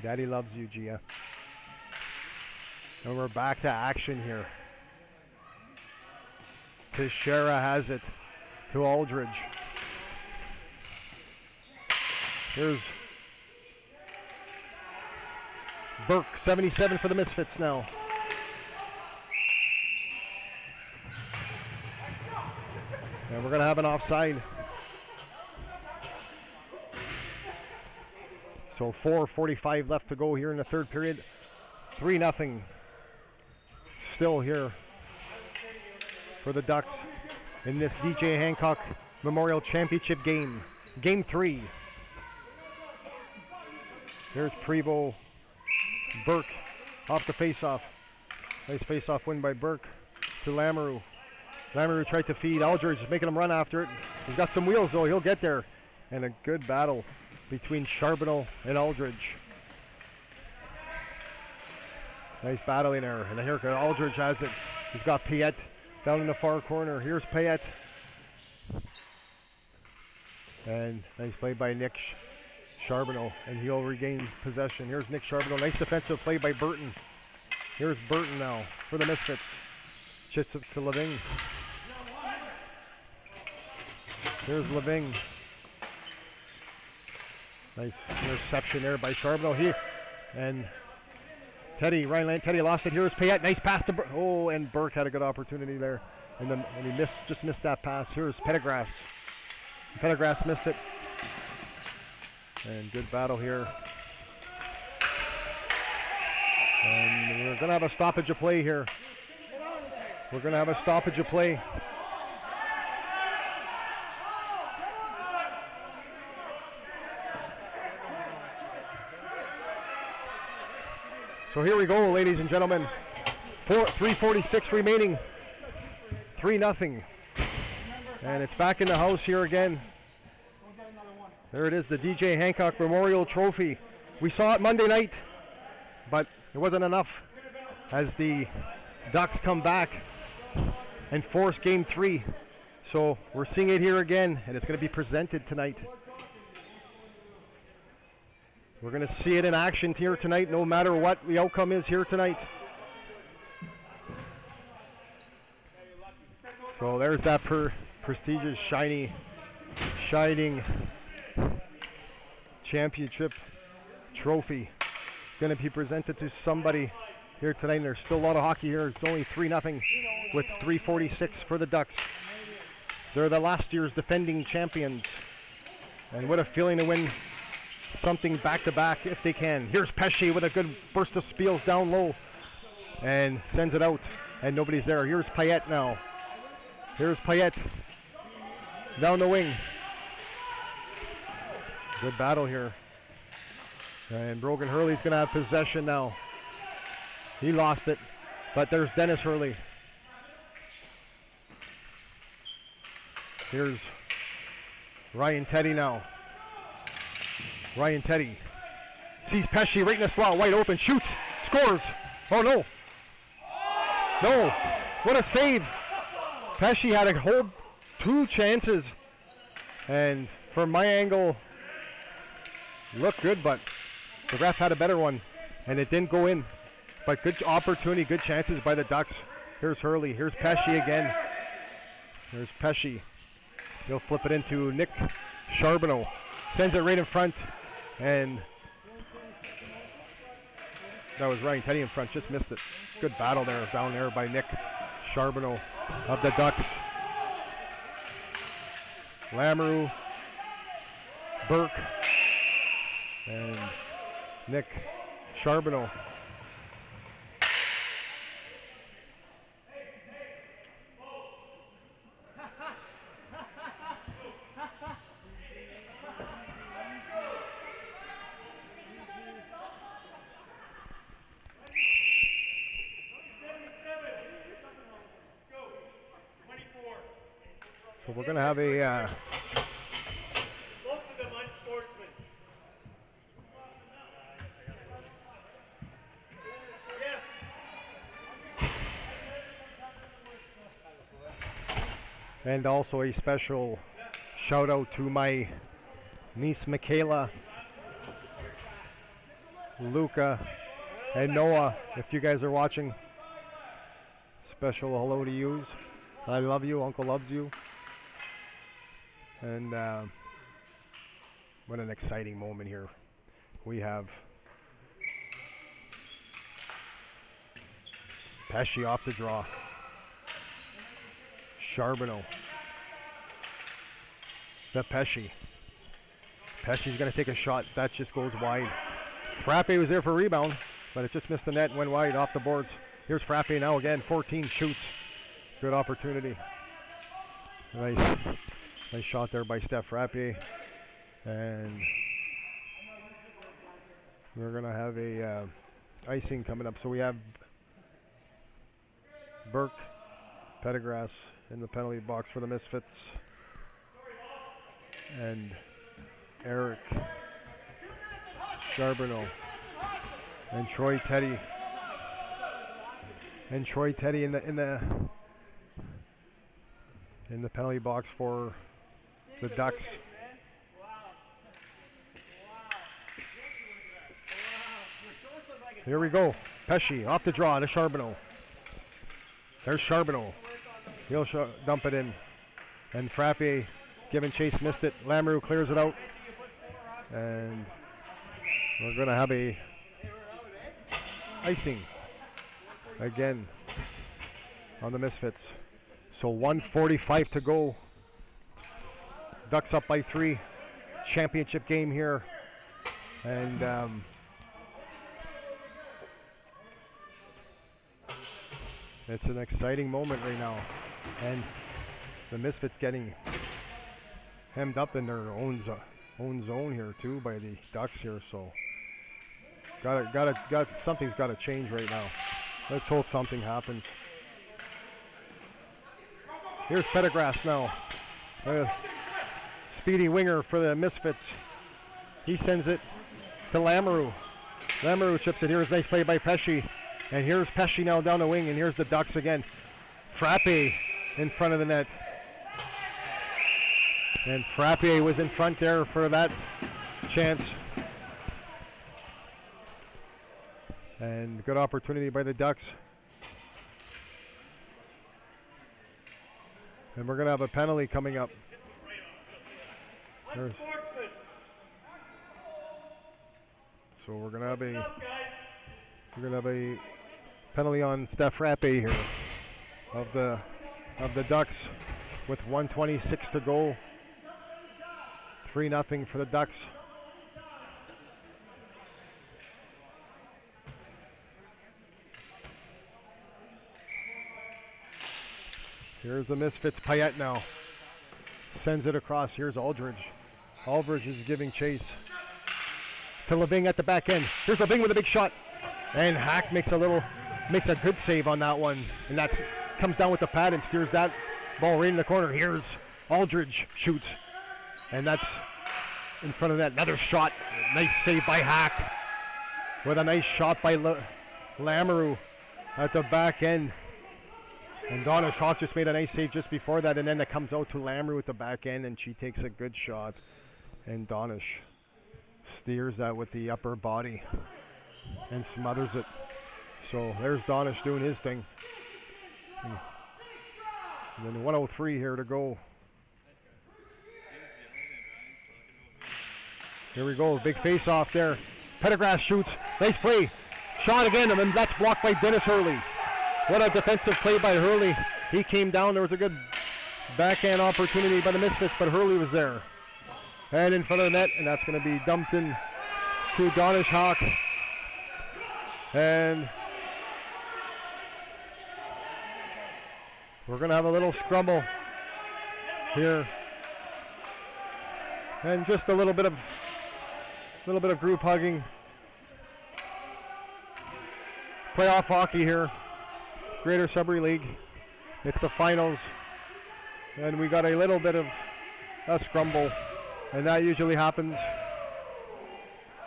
Daddy loves you, Gia. And we're back to action here. Teixeira has it to Aldridge. Here's Burke, 77 for the Misfits now. And we're going to have an offside. So 4:45 left to go here in the third period. 3-0 still here for the Ducks in this D.J Hancock Memorial Championship game. Game 3. Here's Prevost. Burke off the face-off. Nice face-off win by Burke to Lamoureux. Lamoureux tried to feed. Aldridge making him run after it. He's got some wheels though. He'll get there. And a good battle between Charbonneau and Aldridge. Nice battling there. And here Aldridge has it. He's got Payette down in the far corner. Here's Payette. And nice play by Nick Charbonneau, and he'll regain possession. Here's Nick Charbonneau. Nice defensive play by Burton. Here's Burton now for the Misfits. Chits it to Leving. Here's Leving. Nice interception there by Charbonneau. And Teddy, Ryan Teddy lost it. Here's Payette. Nice pass to Burke. Oh, and Burke had a good opportunity there. And he just missed that pass. Here's Pettigras. Pettigras missed it. And good battle here. And we're going to have a stoppage of play here. We're going to have a stoppage of play. So here we go, ladies and gentlemen. 3:46 remaining. 3-0. And it's back in the house here again. There it is, the D.J Hancock Memorial Trophy. We saw it Monday night, but it wasn't enough as the Ducks come back and force Game 3. So we're seeing it here again, and it's going to be presented tonight. We're going to see it in action here tonight, no matter what the outcome is here tonight. So there's that prestigious, shining championship trophy. Going to be presented to somebody here tonight. And there's still a lot of hockey here. It's only 3-0 with 3:46 for the Ducks. They're the last year's defending champions. And what a feeling to win something back-to-back if they can. Here's Pesci with a good burst of spiels down low and sends it out, and nobody's there. Here's Payette now. Here's Payette down the wing. Good battle here. And Brogan Hurley's going to have possession now. He lost it, but there's Dennis Hurley. Here's Ryan Teddy now. Ryan Teddy sees Pesci right in the slot, wide open, shoots, scores. Oh no. No, what a save. Pesci had a whole 2 chances. And from my angle, looked good, but the ref had a better one and it didn't go in. But good opportunity, good chances by the Ducks. Here's Hurley, here's Pesci again. Here's Pesci. He'll flip it into Nick Charbonneau. Sends it right in front, and that was Ryan Teddy in front, just missed it. Good battle there, down there by Nick Charbonneau of the Ducks. Lamoureux, Burke, and Nick Charbonneau. So we're going to have a both of them unsportsmen. Yes. and also a special shout out to my niece Michaela, Luca, and Noah. If you guys are watching, special hello to yous. I love you. Uncle loves you. And what an exciting moment here. We have Pesci off the draw. Charbonneau. The Pesci. Pesci's going to take a shot. That just goes wide. Frappe was there for a rebound, but it just missed the net and went wide off the boards. Here's Frappe now again. 14 shoots. Good opportunity. Nice shot there by Steph Frappe. And we're going to have a icing coming up. So we have Burke, Pettigras in the penalty box for the Misfits. And Eric Charbonneau and Troy Teddy. And Troy Teddy in the penalty box for the Ducks. Here we go. Pesci off the draw to Charbonneau. There's Charbonneau. He'll dump it in. And Frappe giving chase, missed it. Lamoureux clears it out. And we're going to have a icing again on the Misfits. So 1:45 to go. Ducks up by 3. Championship game here. And it's an exciting moment right now. And the Misfits getting hemmed up in their own zone here too by the Ducks here. So something's got to change right now. Let's hope something happens. Here's Pettigras now. Speedy winger for the Misfits. He sends it to Lamoureux. Lamoureux chips it. Here's a nice play by Pesci. And here's Pesci now down the wing. And here's the Ducks again. Frappe in front of the net. And Frappe was in front there for that chance. And good opportunity by the Ducks. And we're going to have a penalty coming up. There's, so we're going to have a penalty on Steph Rappe here of the Ducks with 1:26 to go. 3-0 for the Ducks. Here's the Misfits. Payette now sends it across. Here's Aldridge. Aldridge is giving chase to Leving at the back end. Here's Leving with a big shot, and Hack makes a good save on that one, and that's comes down with the pad and steers that ball right in the corner. Here's Aldridge shoots, and that's in front of that. Another shot. Nice save by Hack with a nice shot by Lamoureux at the back end. And Donna Shaw just made a nice save just before that, and then it comes out to Lamoureux at the back end, and she takes a good shot. And Donish steers that with the upper body and smothers it. So there's Donish doing his thing. And then 1:03 here to go. Here we go, big face off there. Pendergrass shoots, nice play. Shot again, and that's blocked by Dennis Hurley. What a defensive play by Hurley. He came down, there was a good backhand opportunity by the Misfits, but Hurley was there. And in front of the net, and that's going to be dumped in to Donish Hawk. And we're going to have a little scrumble here. And just a little bit of group hugging. Playoff hockey here. Greater Sudbury League. It's the finals. And we got a little bit of a scrumble. And that usually happens.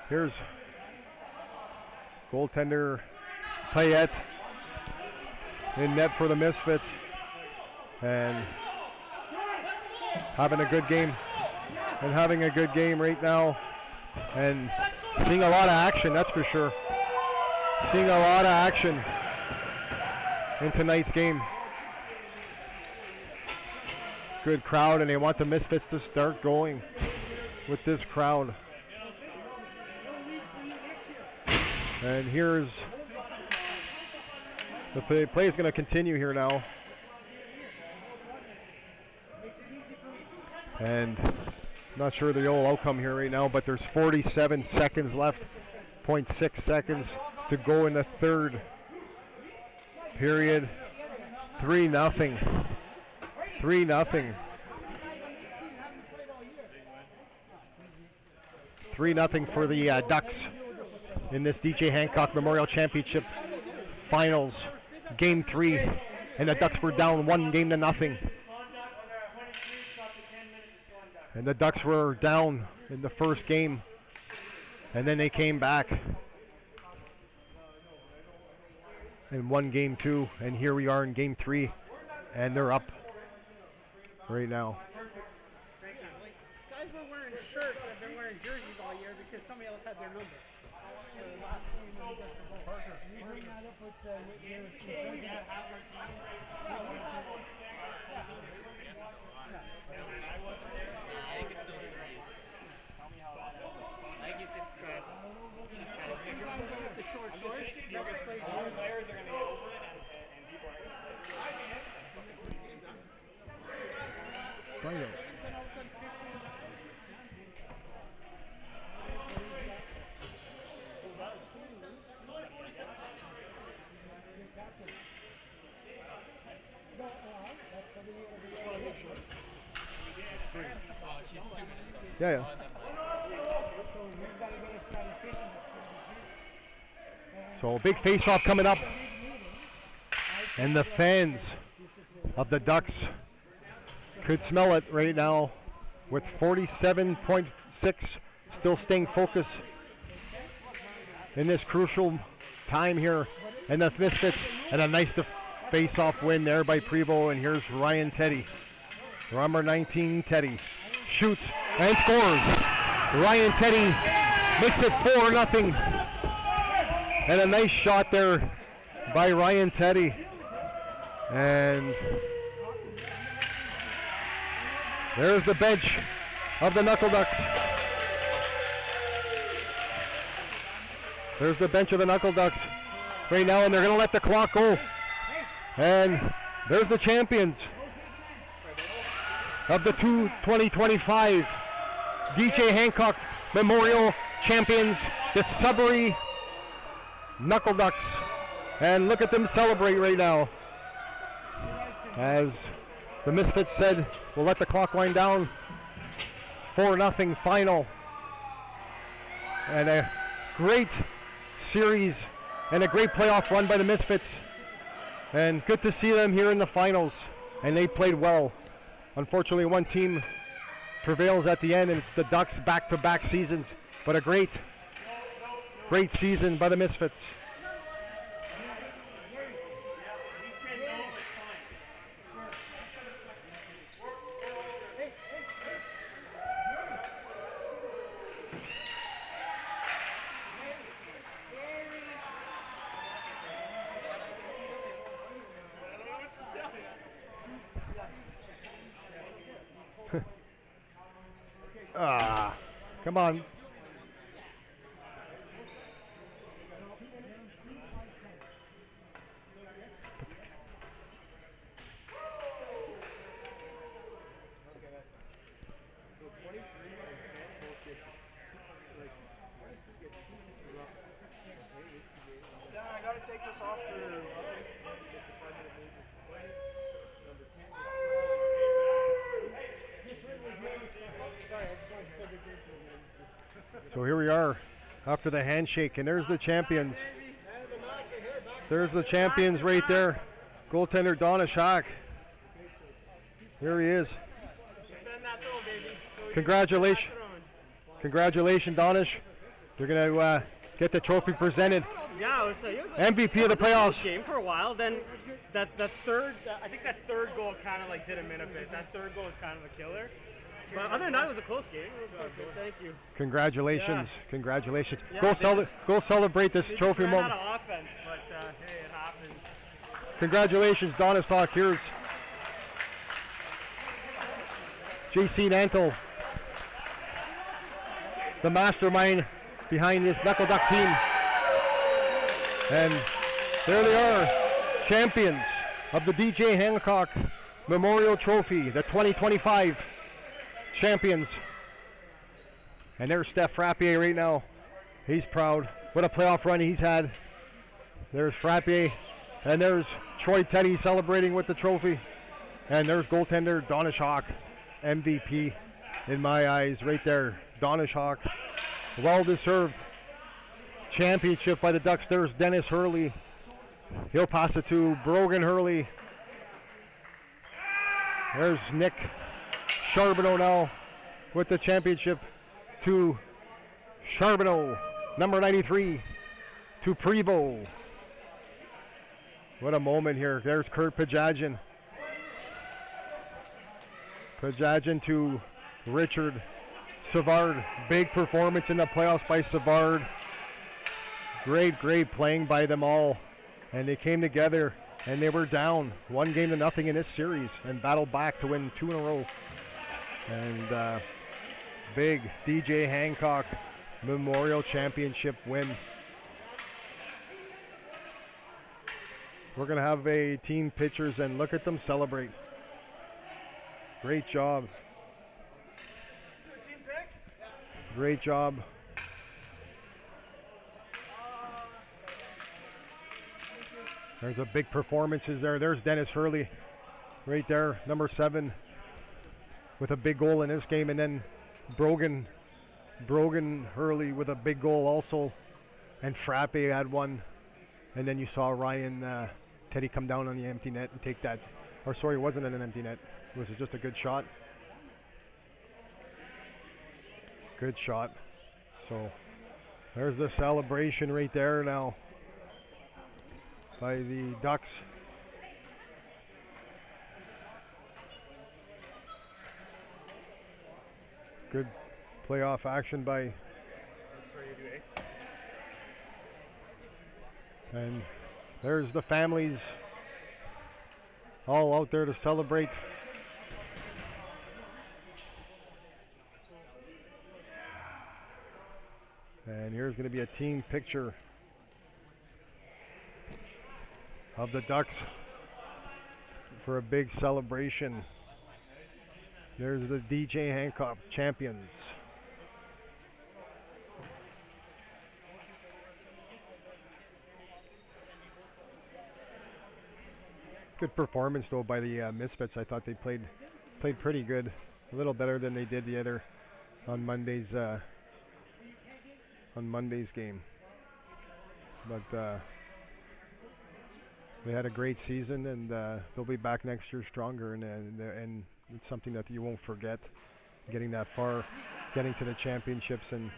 Here's goaltender Payette in net for the Misfits. And having a good game. And having a good game right now. And seeing a lot of action, that's for sure. Seeing a lot of action in tonight's game. Good crowd, and they want the Misfits to start going with this crowd. And here's the play is going to continue here now. And not sure the old outcome here right now, but there's 47 seconds left, 0.6 seconds to go in the third period. 3-0. 3-0. 3-0 for the Ducks in this D.J Hancock Memorial Championship Finals, Game 3, and the Ducks were down 1-0. And the Ducks were down in the first game, and then they came back and won Game 2, and here we are in Game 3, and they're up right now. Guys were wearing shirts and they're wearing jerseys all year because somebody else had their number. Yeah. So big face-off coming up. And the fans of the Ducks could smell it right now with 47.6 still staying focused in this crucial time here. And the Misfits, and a nice face-off win there by Prevost. And here's Ryan Teddy. Number 19, Teddy shoots and scores. Ryan Teddy makes it 4-0. And a nice shot there by Ryan Teddy. And There's the bench of the Knuckle Ducks. There's the bench of the Knuckle Ducks right now, and they're going to let the clock go. And there's the champions of the 2025 D.J Hancock Memorial Champions, the Sudbury Knuckle Ducks. And look at them celebrate right now. As the Misfits said, we'll let the clock wind down. 4-0 final. And a great series and a great playoff run by the Misfits. And good to see them here in the finals. And they played well. Unfortunately, one team prevails at the end, and it's the Ducks back-to-back seasons. But a great season by the Misfits. Come on. I gotta take this off for So here we are after the handshake, and there's the champions. There's the champions right there. Goaltender Donna Schock. Here he is. Congratulations. Congratulations, Donish. You're going to get the trophy presented. Yeah, it was MVP of the playoffs. game for a while. Then I think that third goal kind of like did him in a bit. That third goal was kind of a killer. But other than that, it was a close game. It was a close game. Thank you. Congratulations. Yeah. Congratulations. Yeah, Go celebrate this They trophy just ran moment. out of offense, but hey, it happens. Congratulations, Donna Schock. Here's JC Nantel, the mastermind behind this Knuckle Duck team. And there they are, champions of the D.J Hancock Memorial Trophy, the 2025 champions. And there's Steph Frappier right now. He's proud. What a playoff run he's had. There's Frappier. And there's Troy Teddy celebrating with the trophy. And there's goaltender Donna Schock, MVP in my eyes right there. Donna Schock, well-deserved championship by the Ducks. There's Dennis Hurley. He'll pass it to Brogan Hurley. There's Nick Charbonneau now with the championship to Charbonneau, number 93, to Prevost. What a moment here. There's Kurt Pajagian. Pajagian to Richard Savard. Big performance in the playoffs by Savard. Great playing by them all. And they came together and they were down 1-0 in this series and battled back to win 2 in a row. And big D.J Hancock Memorial Championship win. We're going to have a team pictures and look at them celebrate. Great job. Great job. There's a big performances there. There's Dennis Hurley right there, number 7, with a big goal in this game. And then Brogan Hurley with a big goal also. And Frappe had one. And then you saw Ryan Teddy come down on the empty net and take that. Or sorry, it wasn't an empty net. It was just a good shot. Good shot. So there's the celebration right there now by the Ducks. Good playoff action by. And there's the families all out there to celebrate. here's going to be a team picture of the Ducks for a big celebration. There's the D.J Hancock champions. Good performance though by the Misfits. I thought they played pretty good, a little better than they did the other on Monday's game. But they had a great season, and they'll be back next year stronger. And it's something that you won't forget, getting that far, getting to the championships and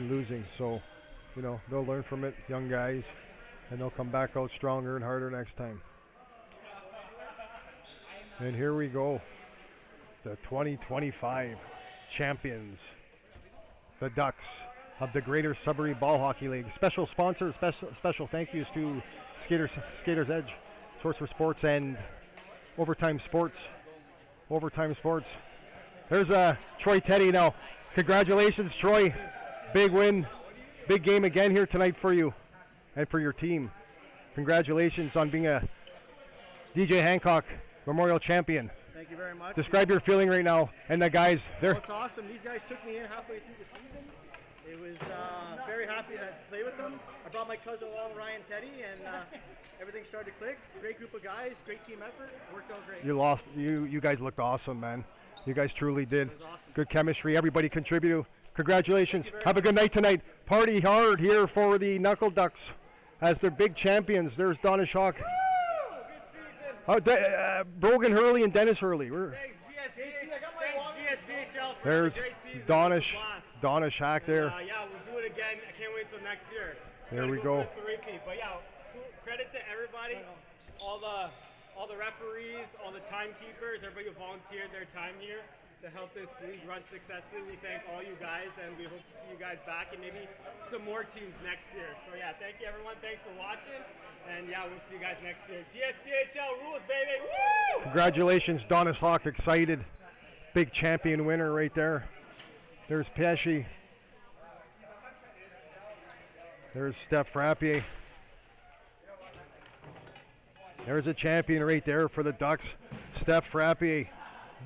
losing. So, you know, they'll learn from it, young guys, and they'll come back out stronger and harder next time. And here we go, the 2025 champions, the Ducks of the Greater Sudbury Ball Hockey League. Special sponsors, special thank yous to Skaters Edge, Source for Sports, and Overtime Sports. There's Troy Teddy now. Congratulations, Troy. Big win, big game again here tonight for you and for your team. Congratulations on being a D.J Hancock Memorial Champion. Thank you very much. Describe your feeling right now, and the guys, they're... Well, it's awesome. These guys took me in halfway through the season. It was very happy to play with them. I brought my cousin along, Ryan Teddy, and everything started to click. Great group of guys, great team effort. Worked out great. You guys looked awesome, man. You guys truly did. It was awesome. Good chemistry. Everybody contributed. Congratulations. Have a good night tonight. Party hard here for the Knuckle Ducks as their big champions. There's Donna Hawk. Brogan Hurley and Dennis Hurley. GSBHL for There's a great season. Donna Hack there. Yeah, we'll do it again. I can't wait until next year. There we go. go. For the three-peat. But yeah, credit to everybody, all the referees, all the timekeepers, everybody who volunteered their time here to help this league run successfully. We thank all you guys, and we hope to see you guys back and maybe some more teams next year. So yeah, thank you everyone. Thanks for watching. And yeah, we'll see you guys next year. GSBHL rules, baby. Woo! Congratulations, Donna Hawk. Excited. Big champion winner right there. There's Pesci. There's Steph Frappier. There's a champion right there for the Ducks, Steph Frappier.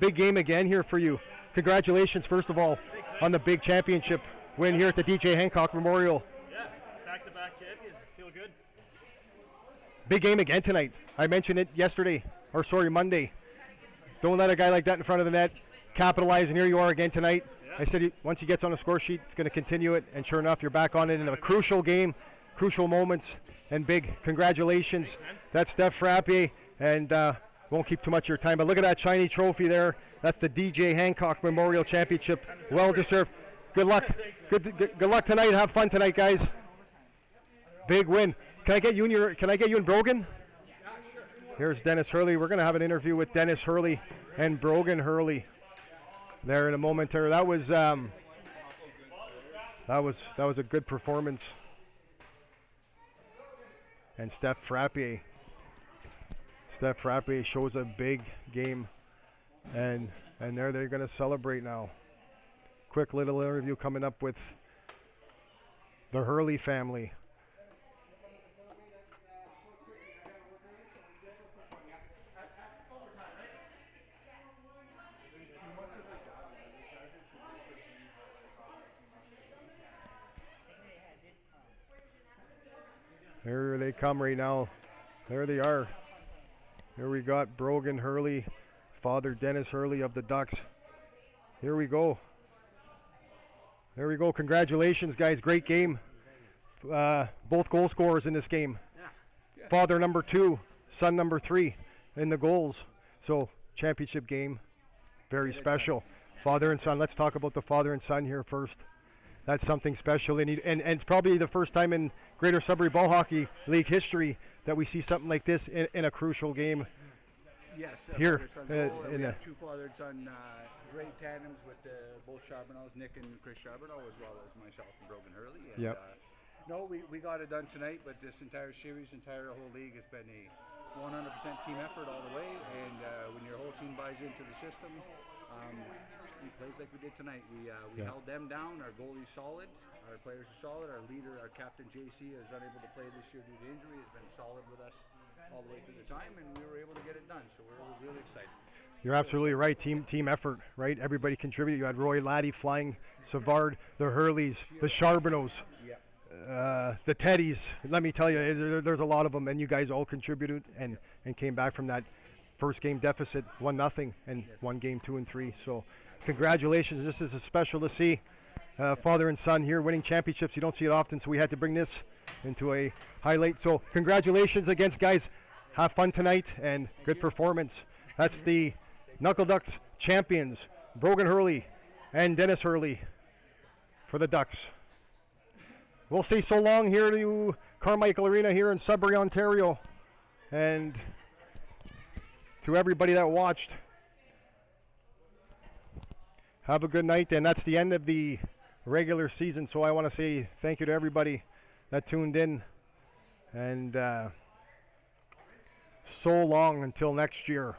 Big game again here for you. Congratulations, first of all, on the big championship win here at the D.J Hancock Memorial. Yeah, back-to-back champions. Feel good. Big game again tonight. I mentioned it Monday. Don't let a guy like that in front of the net capitalize, and here you are again tonight. Yeah. I said once he gets on the score sheet, it's going to continue it, and sure enough, you're back on it in a crucial game, crucial moments, and big congratulations. Thanks, that's Steph Frappier, and won't keep too much of your time, but look at that shiny trophy there. That's the D.J Hancock Memorial Championship. Well deserved. Good luck. Good luck tonight. Have fun tonight, guys. Big win. Can I get you and Brogan? Here's Dennis Hurley. We're going to have an interview with Dennis Hurley and Brogan Hurley there in a moment. That was a good performance. And Steph Frappier shows a big game, and there they're going to celebrate now. Quick little interview coming up with the Hurley family. Here they come right now. There they are. Here we got Brogan Hurley, Father Dennis Hurley of the Ducks. Here we go. There we go. Congratulations, guys. Great game. Both goal scorers in this game. Yeah. Father number 2, son number 3 in the goals. So, championship game. Very special. Father and son. Let's talk about the father and son here first. That's something special, and it's probably the first time in Greater Sudbury Ball Hockey League history that we see something like this in a crucial game. Yes, here we have two father and son great tandems with both Charbonneaus, Nick and Chris Charbonneau, as well as myself and Brogan Hurley. And, Yep. No, we got it done tonight, but this entire series, whole league has been a 100% team effort all the way, and when your whole team buys into the system, we plays like we did tonight. We held them down. Our goalie's solid. Our players are solid. Our leader, our captain JC, is unable to play this year due to injury. Has been solid with us all the way through the time, and we were able to get it done. So we're really excited. You're absolutely right. Team effort, right? Everybody contributed. You had Roy Laddie flying, Savard, the Hurleys, the Charbonneaus, the Teddies. Let me tell you, there's a lot of them, and you guys all contributed and came back from that first game deficit, 1-0, and won game 2 and 3. So congratulations. This is special to see father and son here winning championships. You don't see it often, so we had to bring this into a highlight. So congratulations against guys. Have fun tonight and good performance. That's the Knuckle Ducks champions, Brogan Hurley and Dennis Hurley for the Ducks. We'll say so long here to Carmichael Arena here in Sudbury, Ontario, and to everybody that watched. Have a good night, and that's the end of the regular season, so I want to say thank you to everybody that tuned in, and so long until next year.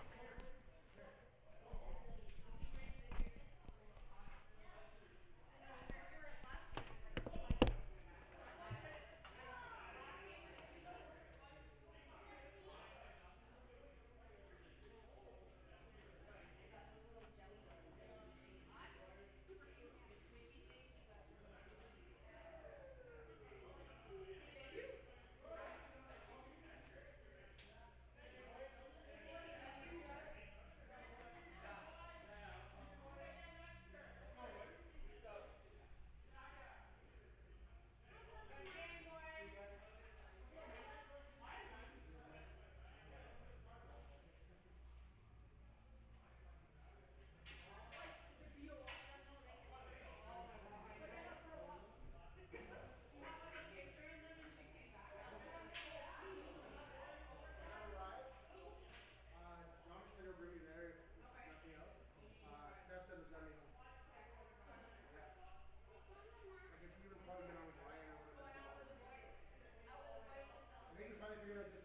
Trying to figure out this